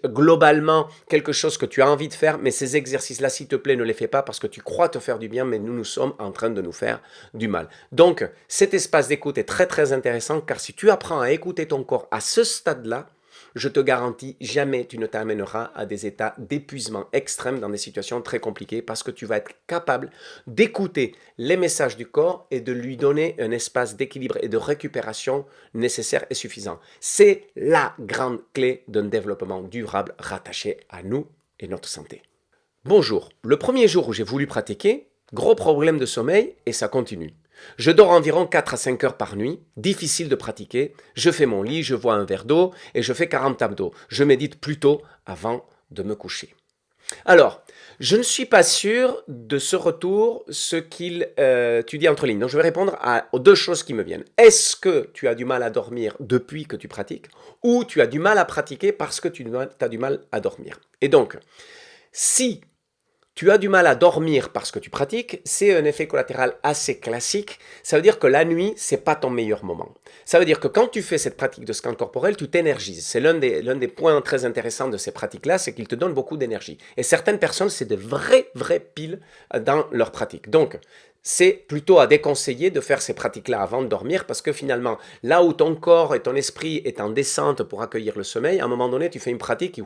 Speaker 1: globalement quelque chose que tu as envie de faire, mais ces exercices-là, s'il te plaît, ne les fais pas parce que tu crois te faire du bien, mais nous sommes en train de nous faire du mal. Donc, cet espace d'écoute est très très intéressant car si tu apprends à écouter ton corps à ce stade-là, je te garantis, jamais tu ne t'amèneras à des états d'épuisement extrême dans des situations très compliquées parce que tu vas être capable d'écouter les messages du corps et de lui donner un espace d'équilibre et de récupération nécessaire et suffisant. C'est la grande clé d'un développement durable rattaché à nous et notre santé. Bonjour, le premier jour où j'ai voulu pratiquer, gros problème de sommeil et ça continue. Je dors environ 4 à 5 heures par nuit, difficile de pratiquer, je fais mon lit, je bois un verre d'eau et je fais 40 abdos. Je médite plutôt avant de me coucher. Alors, je ne suis pas sûr de ce retour, ce qu'il tu dis entre lignes. Donc, je vais répondre aux deux choses qui me viennent. Est-ce que tu as du mal à dormir depuis que tu pratiques ou tu as du mal à pratiquer parce que tu as du mal à dormir? Et donc, si tu as du mal à dormir parce que tu pratiques, c'est un effet collatéral assez classique. Ça veut dire que la nuit, c'est pas ton meilleur moment. Ça veut dire que quand tu fais cette pratique de scan corporel, tu t'énergises. C'est l'un des points très intéressants de ces pratiques-là, c'est qu'ils te donnent beaucoup d'énergie. Et certaines personnes, c'est de vraies piles dans leur pratique. Donc, c'est plutôt à déconseiller de faire ces pratiques-là avant de dormir parce que finalement, là où ton corps et ton esprit est en descente pour accueillir le sommeil, à un moment donné, tu fais une pratique qui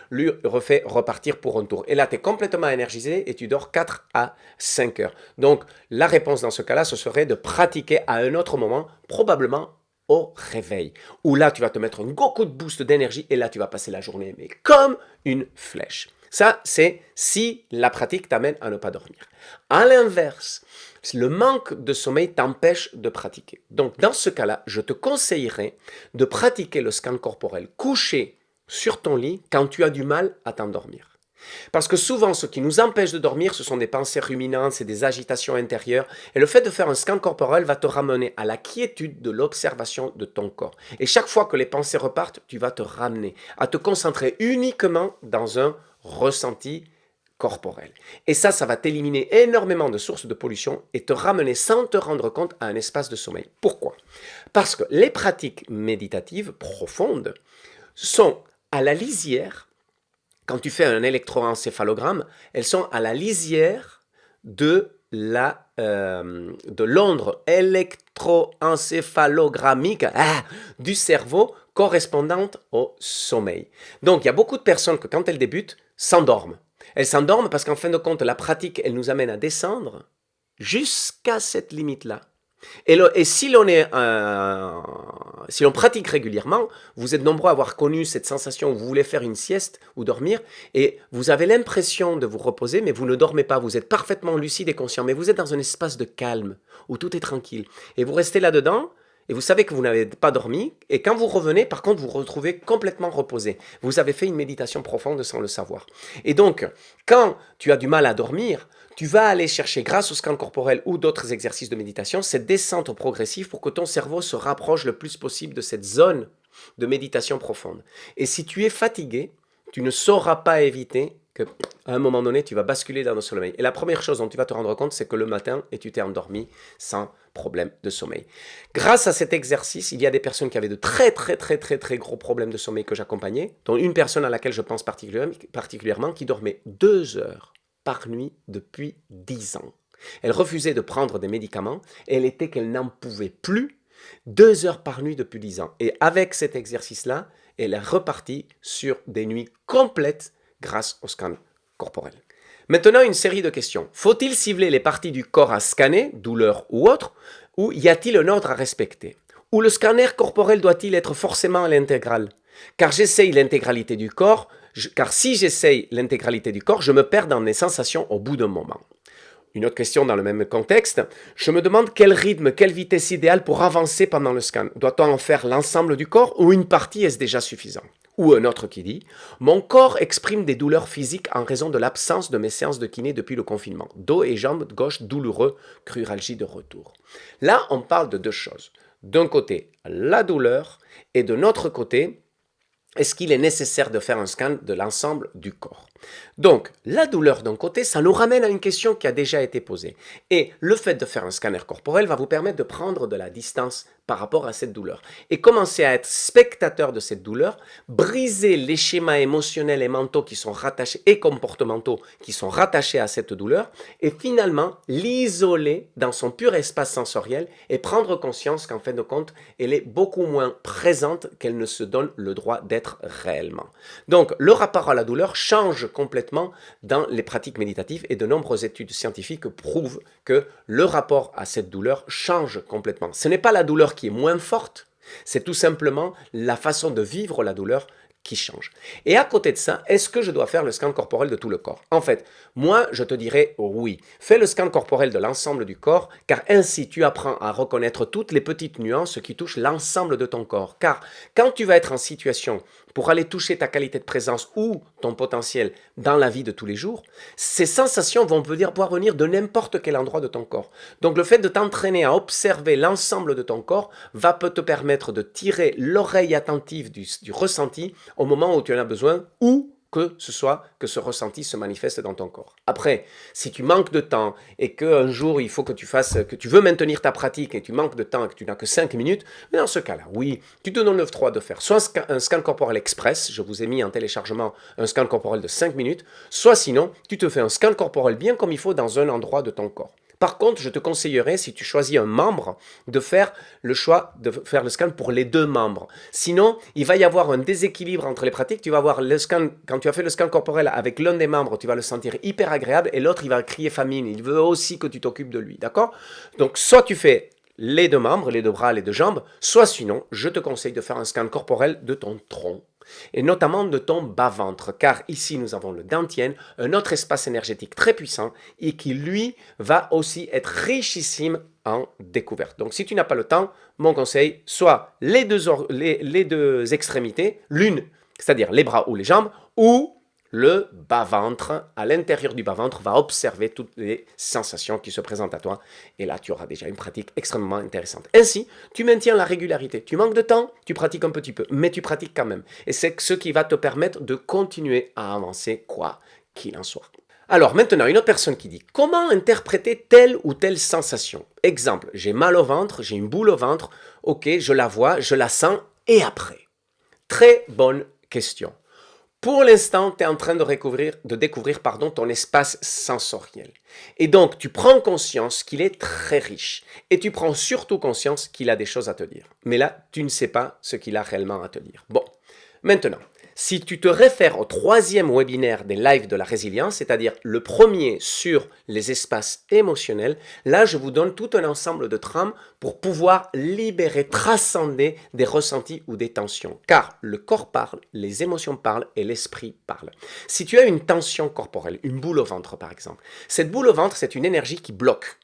Speaker 1: lui refait repartir pour un tour. Et là, tu es complètement énergisé et tu dors 4 à 5 heures. Donc, la réponse dans ce cas-là, ce serait de pratiquer à un autre moment, probablement au réveil, où là, tu vas te mettre un gros coup de boost d'énergie et là, tu vas passer la journée, mais comme une flèche. Ça, c'est si la pratique t'amène à ne pas dormir. À l'inverse, le manque de sommeil t'empêche de pratiquer. Donc, dans ce cas-là, je te conseillerais de pratiquer le scan corporel couché sur ton lit quand tu as du mal à t'endormir. Parce que souvent, ce qui nous empêche de dormir, ce sont des pensées ruminantes, c'est des agitations intérieures. Et le fait de faire un scan corporel va te ramener à la quiétude de l'observation de ton corps. Et chaque fois que les pensées repartent, tu vas te ramener à te concentrer uniquement dans un ressenti corporel. Et ça va t'éliminer énormément de sources de pollution et te ramener sans te rendre compte à un espace de sommeil. Pourquoi? Parce que les pratiques méditatives profondes sont à la lisière. Quand tu fais un électroencéphalogramme, elles sont à la lisière de l'onde électroencéphalogrammique du cerveau correspondante au sommeil. Donc, il y a beaucoup de personnes que quand elles débutent, s'endorment. Elles s'endorment parce qu'en fin de compte, la pratique, elle nous amène à descendre jusqu'à cette limite-là. Et si l'on pratique régulièrement, vous êtes nombreux à avoir connu cette sensation où vous voulez faire une sieste ou dormir et vous avez l'impression de vous reposer, mais vous ne dormez pas. Vous êtes parfaitement lucide et conscient, mais vous êtes dans un espace de calme où tout est tranquille. Et vous restez là-dedans et vous savez que vous n'avez pas dormi. Et quand vous revenez, par contre, vous vous retrouvez complètement reposé. Vous avez fait une méditation profonde sans le savoir. Et donc, quand tu as du mal à dormir, tu vas aller chercher, grâce au scan corporel ou d'autres exercices de méditation, cette descente progressive pour que ton cerveau se rapproche le plus possible de cette zone de méditation profonde. Et si tu es fatigué, tu ne sauras pas éviter qu'à un moment donné, tu vas basculer dans le sommeil. Et la première chose dont tu vas te rendre compte, c'est que le matin, et tu t'es endormi sans problème de sommeil. Grâce à cet exercice, il y a des personnes qui avaient de très gros problèmes de sommeil que j'accompagnais, dont une personne à laquelle je pense particulièrement qui dormait 2 heures par nuit depuis 10 ans. Elle refusait de prendre des médicaments et elle était qu'elle n'en pouvait plus 2 heures par nuit depuis 10 ans. Et avec cet exercice-là, elle est repartie sur des nuits complètes grâce au scan corporel. Maintenant, une série de questions. Faut-il cibler les parties du corps à scanner, douleur ou autre, ou y a-t-il un ordre à respecter? Ou le scanner corporel doit-il être forcément à l'intégrale? Car j'essaye l'intégralité du corps, car si j'essaye l'intégralité du corps, je me perds dans mes sensations au bout d'un moment. Une autre question dans le même contexte, je me demande quel rythme, quelle vitesse idéale pour avancer pendant le scan. Doit-on en faire l'ensemble du corps ou une partie est-ce déjà suffisant? Ou un autre qui dit, mon corps exprime des douleurs physiques en raison de l'absence de mes séances de kiné depuis le confinement. Dos et jambes gauche douloureux, cruralgie de retour. Là, on parle de deux choses. D'un côté, la douleur et de l'autre côté, est-ce qu'il est nécessaire de faire un scan de l'ensemble du corps? Donc, la douleur d'un côté, ça nous ramène à une question qui a déjà été posée. Et le fait de faire un scanner corporel va vous permettre de prendre de la distance par rapport à cette douleur et commencer à être spectateur de cette douleur, briser les schémas émotionnels et mentaux qui sont rattachés et comportementaux qui sont rattachés à cette douleur et finalement l'isoler dans son pur espace sensoriel et prendre conscience qu'en fin de compte, elle est beaucoup moins présente qu'elle ne se donne le droit d'être réellement. Donc, le rapport à la douleur change complètement dans les pratiques méditatives et de nombreuses études scientifiques prouvent que le rapport à cette douleur change complètement. Ce n'est pas la douleur qui est moins forte, c'est tout simplement la façon de vivre la douleur qui change. Et à côté de ça, est-ce que je dois faire le scan corporel de tout le corps? En fait, moi, je te dirais oui. Fais le scan corporel de l'ensemble du corps, car ainsi tu apprends à reconnaître toutes les petites nuances qui touchent l'ensemble de ton corps. Car quand tu vas être en situation pour aller toucher ta qualité de présence ou ton potentiel dans la vie de tous les jours, ces sensations vont pouvoir venir de n'importe quel endroit de ton corps. Donc le fait de t'entraîner à observer l'ensemble de ton corps va te permettre de tirer l'oreille attentive du ressenti au moment où tu en as besoin ou que ce soit que ce ressenti se manifeste dans ton corps. Après, si tu manques de temps et qu'un jour il faut que tu veux maintenir ta pratique et tu manques de temps et que tu n'as que 5 minutes, mais dans ce cas-là, oui, tu te donnes le droit de faire soit un scan corporel express, je vous ai mis en téléchargement un scan corporel de 5 minutes, soit sinon, tu te fais un scan corporel bien comme il faut dans un endroit de ton corps. Par contre, je te conseillerais, si tu choisis un membre, de faire le choix de faire le scan pour les deux membres. Sinon, il va y avoir un déséquilibre entre les pratiques. Tu vas avoir le scan, quand tu as fait le scan corporel avec l'un des membres, tu vas le sentir hyper agréable et l'autre, il va crier famine. Il veut aussi que tu t'occupes de lui, d'accord? Donc, soit tu fais les deux membres, les deux bras, les deux jambes, soit sinon, je te conseille de faire un scan corporel de ton tronc et notamment de ton bas-ventre, car ici nous avons le dantian, un autre espace énergétique très puissant et qui lui va aussi être richissime en découverte. Donc si tu n'as pas le temps, mon conseil, soit les deux extrémités, l'une, c'est-à-dire les bras ou les jambes, ou le bas-ventre, à l'intérieur du bas-ventre, va observer toutes les sensations qui se présentent à toi. Et là, tu auras déjà une pratique extrêmement intéressante. Ainsi, tu maintiens la régularité. Tu manques de temps, tu pratiques un petit peu, mais tu pratiques quand même. Et c'est ce qui va te permettre de continuer à avancer, quoi qu'il en soit. Alors maintenant, une autre personne qui dit « Comment interpréter telle ou telle sensation ?» Exemple, j'ai mal au ventre, j'ai une boule au ventre, ok, je la vois, je la sens, et après? Très bonne question. Pour l'instant, tu es en train de découvrir ton espace sensoriel. Et donc, tu prends conscience qu'il est très riche. Et tu prends surtout conscience qu'il a des choses à te dire. Mais là, tu ne sais pas ce qu'il a réellement à te dire. Bon, maintenant, si tu te réfères au 3e webinaire des lives de la résilience, c'est-à-dire le premier sur les espaces émotionnels, là, je vous donne tout un ensemble de trames pour pouvoir libérer, transcender des ressentis ou des tensions. Car le corps parle, les émotions parlent et l'esprit parle. Si tu as une tension corporelle, une boule au ventre par exemple, cette boule au ventre, c'est une énergie qui bloque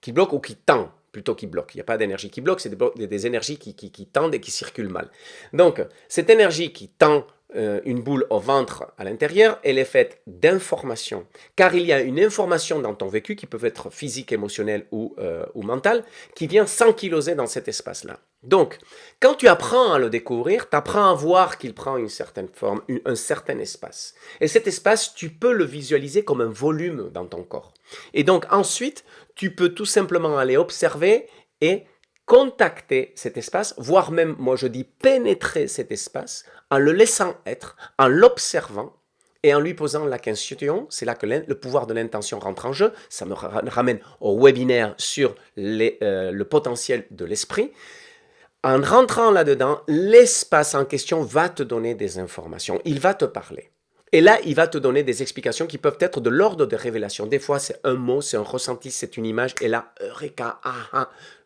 Speaker 1: ou qui tend. Plutôt qui bloque. Il n'y a pas d'énergie qui bloque, c'est des énergies qui tendent et qui circulent mal. Donc, cette énergie qui tend une boule au ventre à l'intérieur, elle est faite d'informations. Car il y a une information dans ton vécu qui peut être physique, émotionnelle ou mentale, qui vient s'ankyloser dans cet espace-là. Donc, quand tu apprends à le découvrir, tu apprends à voir qu'il prend une certaine forme, un certain espace. Et cet espace, tu peux le visualiser comme un volume dans ton corps. Et donc ensuite, tu peux tout simplement aller observer et contacter cet espace, voire même, moi je dis, pénétrer cet espace en le laissant être, en l'observant et en lui posant la question. C'est là que le pouvoir de l'intention rentre en jeu. Ça me ramène au webinaire sur le potentiel de l'esprit. En rentrant là-dedans, l'espace en question va te donner des informations. Il va te parler. Et là, il va te donner des explications qui peuvent être de l'ordre de révélation. Des fois, c'est un mot, c'est un ressenti, c'est une image. Et là, eureka,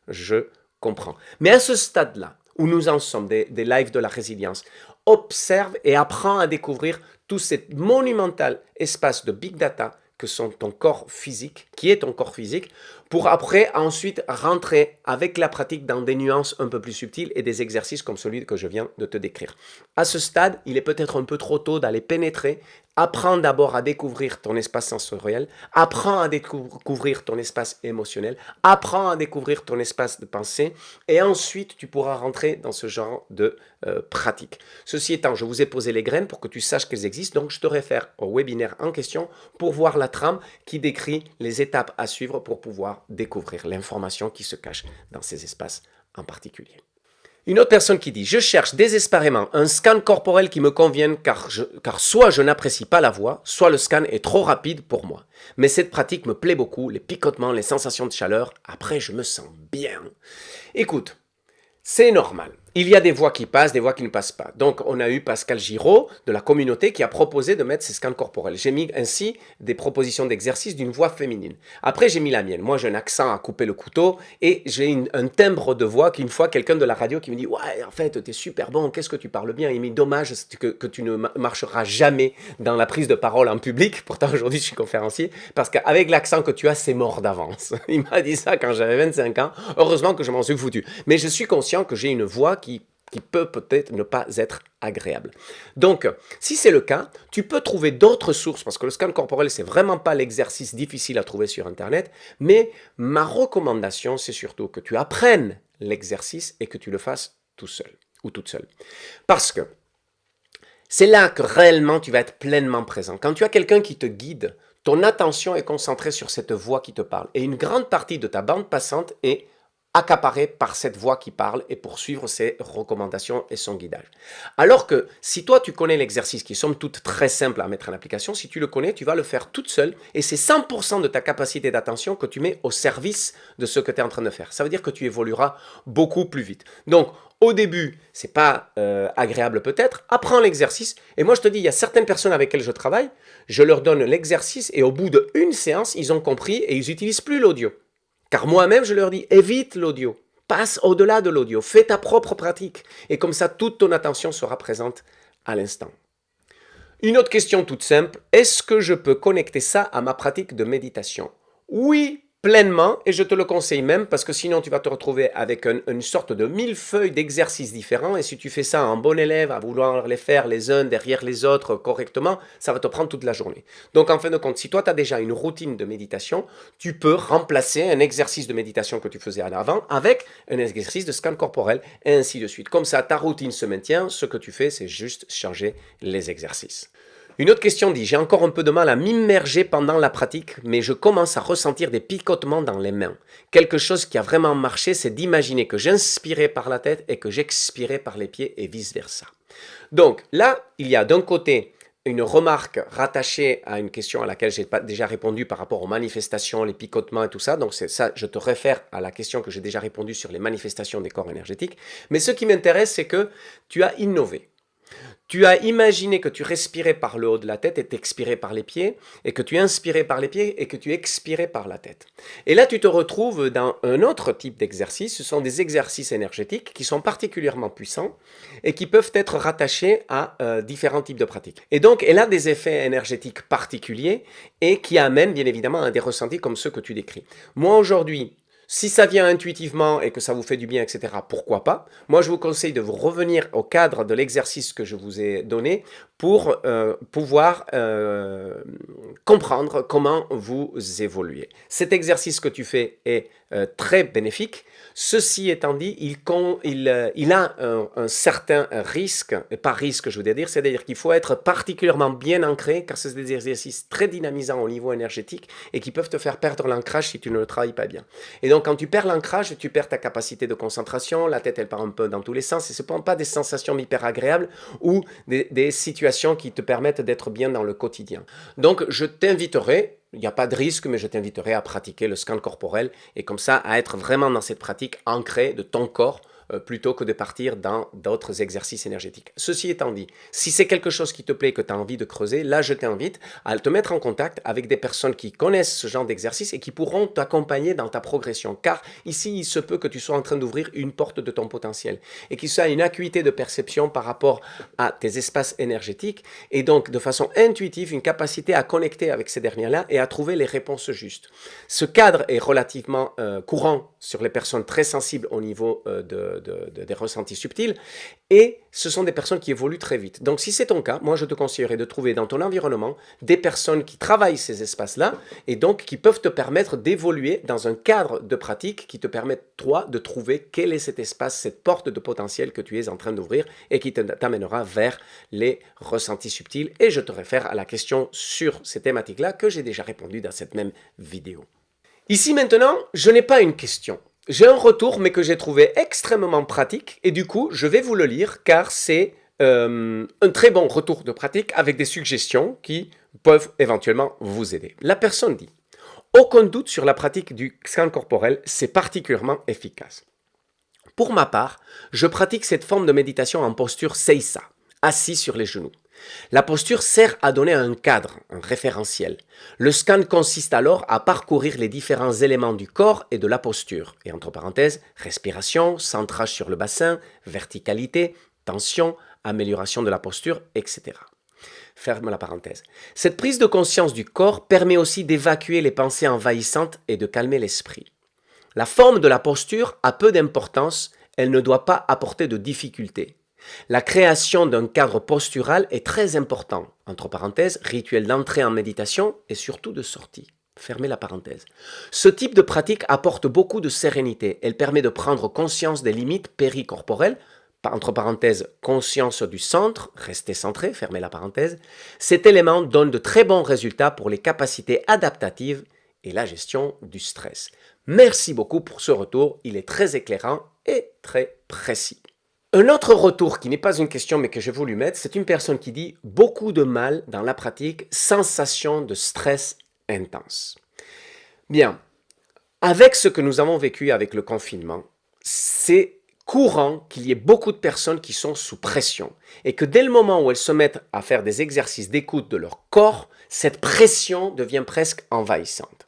Speaker 1: je comprends. Mais à ce stade-là, où nous en sommes, des lives de la résilience, observe et apprends à découvrir tout cet monumental espace de big data que sont ton corps physique, qui est ton corps physique, pour après ensuite rentrer avec la pratique dans des nuances un peu plus subtiles et des exercices comme celui que je viens de te décrire. À ce stade, il est peut-être un peu trop tôt d'aller pénétrer. Apprends d'abord à découvrir ton espace sensoriel, apprends à découvrir ton espace émotionnel, apprends à découvrir ton espace de pensée et ensuite tu pourras rentrer dans ce genre de pratique. Ceci étant, je vous ai posé les graines pour que tu saches qu'elles existent, donc je te réfère au webinaire en question pour voir la trame qui décrit les étapes à suivre pour pouvoir découvrir l'information qui se cache dans ces espaces en particulier. Une autre personne qui dit « Je cherche désespérément un scan corporel qui me convienne car soit je n'apprécie pas la voix, soit le scan est trop rapide pour moi. Mais cette pratique me plaît beaucoup, les picotements, les sensations de chaleur, après je me sens bien. » Écoute, c'est normal. Il y a des voix qui passent, des voix qui ne passent pas. Donc, on a eu Pascal Giraud de la communauté qui a proposé de mettre ces scans corporels. J'ai mis ainsi des propositions d'exercice d'une voix féminine. Après, j'ai mis la mienne. Moi, j'ai un accent à couper le couteau et j'ai un timbre de voix qu'une fois, quelqu'un de la radio qui me dit « Ouais, en fait, t'es super bon, qu'est-ce que tu parles bien ?» Il me dit « Dommage que tu ne marcheras jamais dans la prise de parole en public. » Pourtant, aujourd'hui, je suis conférencier parce qu'avec l'accent que tu as, c'est mort d'avance. Il m'a dit ça quand j'avais 25 ans. Heureusement que je m'en suis foutu. Mais je suis conscient que j'ai une voix qui peut peut-être ne pas être agréable. Donc, si c'est le cas, tu peux trouver d'autres sources, parce que le scan corporel, c'est vraiment pas l'exercice difficile à trouver sur Internet, mais ma recommandation, c'est surtout que tu apprennes l'exercice et que tu le fasses tout seul ou toute seule. Parce que c'est là que réellement tu vas être pleinement présent. Quand tu as quelqu'un qui te guide, ton attention est concentrée sur cette voix qui te parle. Et une grande partie de ta bande passante est accaparé par cette voix qui parle et pour suivre ses recommandations et son guidage. Alors que si toi tu connais l'exercice qui est somme toute très simple à mettre en application, si tu le connais, tu vas le faire toute seule et c'est 100% de ta capacité d'attention que tu mets au service de ce que tu es en train de faire. Ça veut dire que tu évolueras beaucoup plus vite. Donc au début, c'est pas agréable peut-être, apprends l'exercice et moi je te dis, il y a certaines personnes avec lesquelles je travaille, je leur donne l'exercice et au bout d'une séance, ils ont compris et ils n'utilisent plus l'audio. Car moi-même, je leur dis, évite l'audio, passe au-delà de l'audio, fais ta propre pratique. Et comme ça, toute ton attention sera présente à l'instant. Une autre question toute simple, est-ce que je peux connecter ça à ma pratique de méditation? Oui, pleinement, et je te le conseille même, parce que sinon tu vas te retrouver avec une sorte de millefeuille d'exercices différents, et si tu fais ça en bon élève, à vouloir les faire les uns derrière les autres correctement, ça va te prendre toute la journée. Donc en fin de compte, si toi tu as déjà une routine de méditation, tu peux remplacer un exercice de méditation que tu faisais en avant avec un exercice de scan corporel, et ainsi de suite. Comme ça, ta routine se maintient, ce que tu fais, c'est juste changer les exercices. Une autre question dit « J'ai encore un peu de mal à m'immerger pendant la pratique, mais je commence à ressentir des picotements dans les mains. Quelque chose qui a vraiment marché, c'est d'imaginer que j'inspirais par la tête et que j'expirais par les pieds et vice-versa. » Donc là, il y a d'un côté une remarque rattachée à une question à laquelle j'ai déjà répondu par rapport aux manifestations, les picotements et tout ça. Donc c'est ça, je te réfère à la question que j'ai déjà répondu sur les manifestations des corps énergétiques. Mais ce qui m'intéresse, c'est que tu as innové. Tu as imaginé que tu respirais par le haut de la tête et t'expirais par les pieds, et que tu inspirais par les pieds et que tu expirais par la tête. Et là, tu te retrouves dans un autre type d'exercice. Ce sont des exercices énergétiques qui sont particulièrement puissants et qui peuvent être rattachés à différents types de pratiques. Et donc, elle a des effets énergétiques particuliers et qui amènent bien évidemment à des ressentis comme ceux que tu décris. Moi, aujourd'hui, si ça vient intuitivement et que ça vous fait du bien, etc., pourquoi pas? Moi, je vous conseille de vous revenir au cadre de l'exercice que je vous ai donné pour pouvoir comprendre comment vous évoluez. Cet exercice que tu fais est très bénéfique. Ceci étant dit, il a un certain risque, et pas risque je voudrais dire, c'est-à-dire qu'il faut être particulièrement bien ancré car c'est des exercices très dynamisants au niveau énergétique et qui peuvent te faire perdre l'ancrage si tu ne le travailles pas bien. Et donc quand tu perds l'ancrage, tu perds ta capacité de concentration, la tête elle part un peu dans tous les sens et ce ne sont pas des sensations hyper agréables ou des situations qui te permettent d'être bien dans le quotidien. Donc je t'inviterai, il n'y a pas de risque, mais je t'inviterai à pratiquer le scan corporel et comme ça à être vraiment dans cette pratique ancrée de ton corps plutôt que de partir dans d'autres exercices énergétiques. Ceci étant dit, si c'est quelque chose qui te plaît et que tu as envie de creuser, là je t'invite à te mettre en contact avec des personnes qui connaissent ce genre d'exercice et qui pourront t'accompagner dans ta progression. Car ici, il se peut que tu sois en train d'ouvrir une porte de ton potentiel et qu'il y ait une acuité de perception par rapport à tes espaces énergétiques et donc de façon intuitive, une capacité à connecter avec ces derniers-là et à trouver les réponses justes. Ce cadre est relativement courant sur les personnes très sensibles au niveau des ressentis subtils et ce sont des personnes qui évoluent très vite. Donc si c'est ton cas, moi je te conseillerais de trouver dans ton environnement des personnes qui travaillent ces espaces-là et donc qui peuvent te permettre d'évoluer dans un cadre de pratique qui te permettent toi de trouver quel est cet espace, cette porte de potentiel que tu es en train d'ouvrir et qui t'amènera vers les ressentis subtils et je te réfère à la question sur ces thématiques-là que j'ai déjà répondu dans cette même vidéo. Ici maintenant, je n'ai pas une question. J'ai un retour, mais que j'ai trouvé extrêmement pratique, et du coup, je vais vous le lire, car c'est un très bon retour de pratique avec des suggestions qui peuvent éventuellement vous aider. La personne dit: aucun doute sur la pratique du scan corporel, c'est particulièrement efficace. Pour ma part, je pratique cette forme de méditation en posture Seiza, assis sur les genoux. La posture sert à donner un cadre, un référentiel. Le scan consiste alors à parcourir les différents éléments du corps et de la posture, et entre parenthèses, respiration, centrage sur le bassin, verticalité, tension, amélioration de la posture, etc. Ferme la parenthèse. Cette prise de conscience du corps permet aussi d'évacuer les pensées envahissantes et de calmer l'esprit. La forme de la posture a peu d'importance, elle ne doit pas apporter de difficultés. La création d'un cadre postural est très important, entre parenthèses, rituel d'entrée en méditation et surtout de sortie. Fermez la parenthèse. Ce type de pratique apporte beaucoup de sérénité. Elle permet de prendre conscience des limites péricorporelles, entre parenthèses, conscience du centre, rester centré, fermez la parenthèse. Cet élément donne de très bons résultats pour les capacités adaptatives et la gestion du stress. Merci beaucoup pour ce retour, il est très éclairant et très précis. Un autre retour qui n'est pas une question mais que j'ai voulu mettre, c'est une personne qui dit beaucoup de mal dans la pratique, sensation de stress intense. Bien, avec ce que nous avons vécu avec le confinement, c'est courant qu'il y ait beaucoup de personnes qui sont sous pression et que dès le moment où elles se mettent à faire des exercices d'écoute de leur corps, cette pression devient presque envahissante.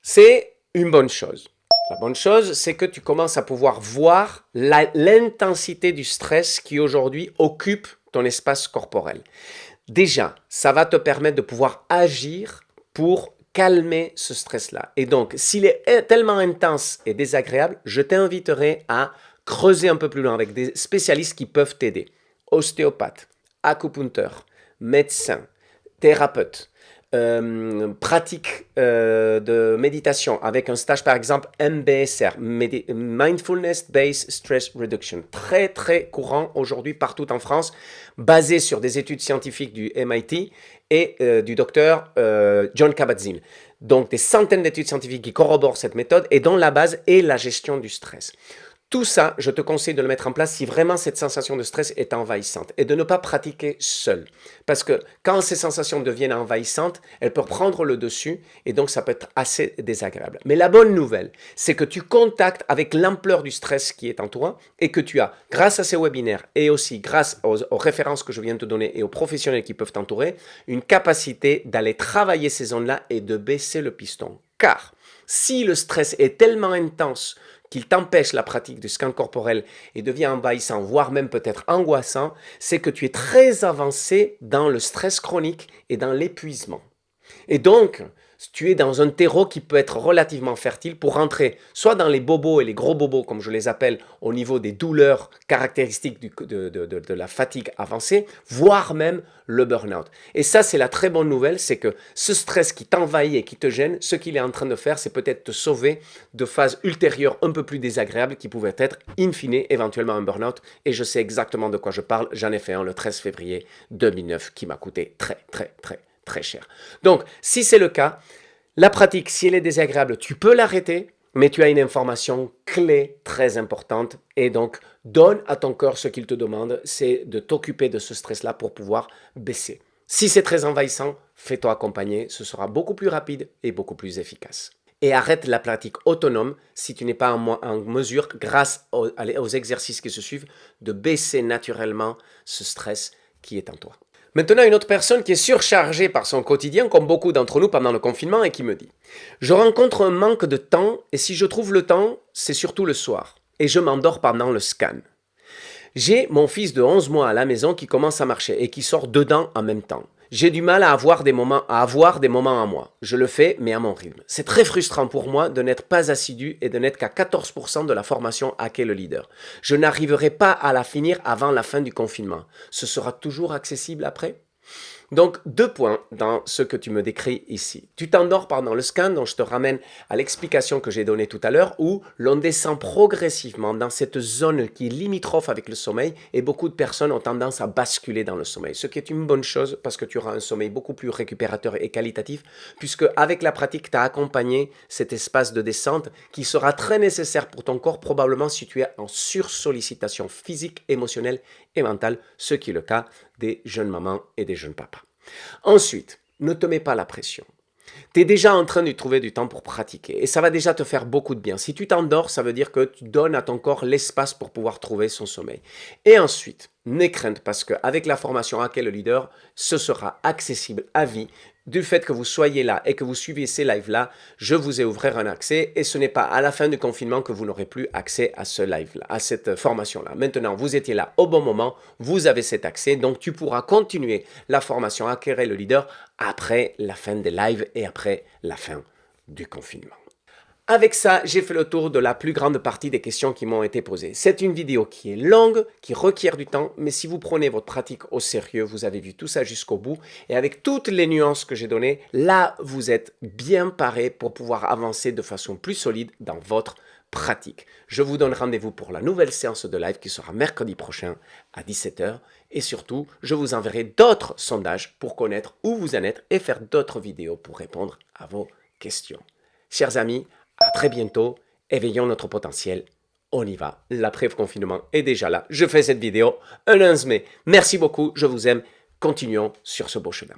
Speaker 1: C'est une bonne chose. La bonne chose, c'est que tu commences à pouvoir voir l'intensité du stress qui aujourd'hui occupe ton espace corporel. Déjà, ça va te permettre de pouvoir agir pour calmer ce stress-là. Et donc, s'il est tellement intense et désagréable, je t'inviterai à creuser un peu plus loin avec des spécialistes qui peuvent t'aider. Ostéopathe, acupuncteur, médecin, thérapeute. Pratique de méditation avec un stage par exemple MBSR, Mindfulness Based Stress Reduction, très très courant aujourd'hui partout en France, basé sur des études scientifiques du MIT et du docteur John Kabat-Zinn. Donc des centaines d'études scientifiques qui corroborent cette méthode et dont la base est la gestion du stress. Tout ça, je te conseille de le mettre en place si vraiment cette sensation de stress est envahissante et de ne pas pratiquer seul. Parce que quand ces sensations deviennent envahissantes, elles peuvent prendre le dessus et donc ça peut être assez désagréable. Mais la bonne nouvelle, c'est que tu contactes avec l'ampleur du stress qui est en toi et que tu as, grâce à ces webinaires et aussi grâce aux références que je viens de te donner et aux professionnels qui peuvent t'entourer, une capacité d'aller travailler ces zones-là et de baisser le piston. Car si le stress est tellement intense qu'il t'empêche la pratique du scan corporel et devient envahissant, voire même peut-être angoissant, c'est que tu es très avancé dans le stress chronique et dans l'épuisement. Et donc, tu es dans un terreau qui peut être relativement fertile pour rentrer soit dans les bobos et les gros bobos, comme je les appelle, au niveau des douleurs caractéristiques de la fatigue avancée, voire même le burn-out. Et ça, c'est la très bonne nouvelle, c'est que ce stress qui t'envahit et qui te gêne, ce qu'il est en train de faire, c'est peut-être te sauver de phases ultérieures un peu plus désagréables qui pouvaient être, in fine, éventuellement un burn-out. Et je sais exactement de quoi je parle. J'en ai fait un le 13 février 2009 qui m'a coûté très cher. Donc, si c'est le cas, la pratique, si elle est désagréable, tu peux l'arrêter, mais tu as une information clé très importante et donc donne à ton corps ce qu'il te demande, c'est de t'occuper de ce stress-là pour pouvoir baisser. Si c'est très envahissant, fais-toi accompagner, ce sera beaucoup plus rapide et beaucoup plus efficace. Et arrête la pratique autonome si tu n'es pas en mesure, grâce aux exercices qui se suivent, de baisser naturellement ce stress qui est en toi. Maintenant, une autre personne qui est surchargée par son quotidien, comme beaucoup d'entre nous pendant le confinement, et qui me dit « Je rencontre un manque de temps, et si je trouve le temps, c'est surtout le soir, et je m'endors pendant le scan. J'ai mon fils de 11 mois à la maison qui commence à marcher et qui sort dedans en même temps. J'ai du mal à avoir des moments à moi. Je le fais, mais à mon rythme. C'est très frustrant pour moi de n'être pas assidu et de n'être qu'à 14% de la formation Hacker le leader. Je n'arriverai pas à la finir avant la fin du confinement. Ce sera toujours accessible après ? Donc, 2 points dans ce que tu me décris ici. Tu t'endors pendant le scan, donc je te ramène à l'explication que j'ai donnée tout à l'heure, où l'on descend progressivement dans cette zone qui est limitrophe avec le sommeil, et beaucoup de personnes ont tendance à basculer dans le sommeil, ce qui est une bonne chose parce que tu auras un sommeil beaucoup plus récupérateur et qualitatif, puisque avec la pratique, tu as accompagné cet espace de descente qui sera très nécessaire pour ton corps, probablement si tu es en sursollicitation physique, émotionnelle et mentale, ce qui est le cas des jeunes mamans et des jeunes papas. Ensuite, ne te mets pas la pression. Tu es déjà en train de trouver du temps pour pratiquer et ça va déjà te faire beaucoup de bien. Si tu t'endors, ça veut dire que tu donnes à ton corps l'espace pour pouvoir trouver son sommeil. Et ensuite, n'aie crainte parce qu'avec la formation Hacker le Leader, ce sera accessible à vie. Du fait que vous soyez là et que vous suivez ces lives-là, je vous ai ouvert un accès et ce n'est pas à la fin du confinement que vous n'aurez plus accès à ce live-là, à cette formation-là. Maintenant, vous étiez là au bon moment, vous avez cet accès, donc tu pourras continuer la formation Hacker le Leader après la fin des lives et après la fin du confinement. Avec ça, j'ai fait le tour de la plus grande partie des questions qui m'ont été posées. C'est une vidéo qui est longue, qui requiert du temps, mais si vous prenez votre pratique au sérieux, vous avez vu tout ça jusqu'au bout. Et avec toutes les nuances que j'ai données, là, vous êtes bien paré pour pouvoir avancer de façon plus solide dans votre pratique. Je vous donne rendez-vous pour la nouvelle séance de live qui sera mercredi prochain à 17 h. Et surtout, je vous enverrai d'autres sondages pour connaître où vous en êtes et faire d'autres vidéos pour répondre à vos questions. Chers amis, à très bientôt, éveillons notre potentiel. On y va, l'après-confinement est déjà là. Je fais cette vidéo un 11 mai. Merci beaucoup, je vous aime. Continuons sur ce beau chemin.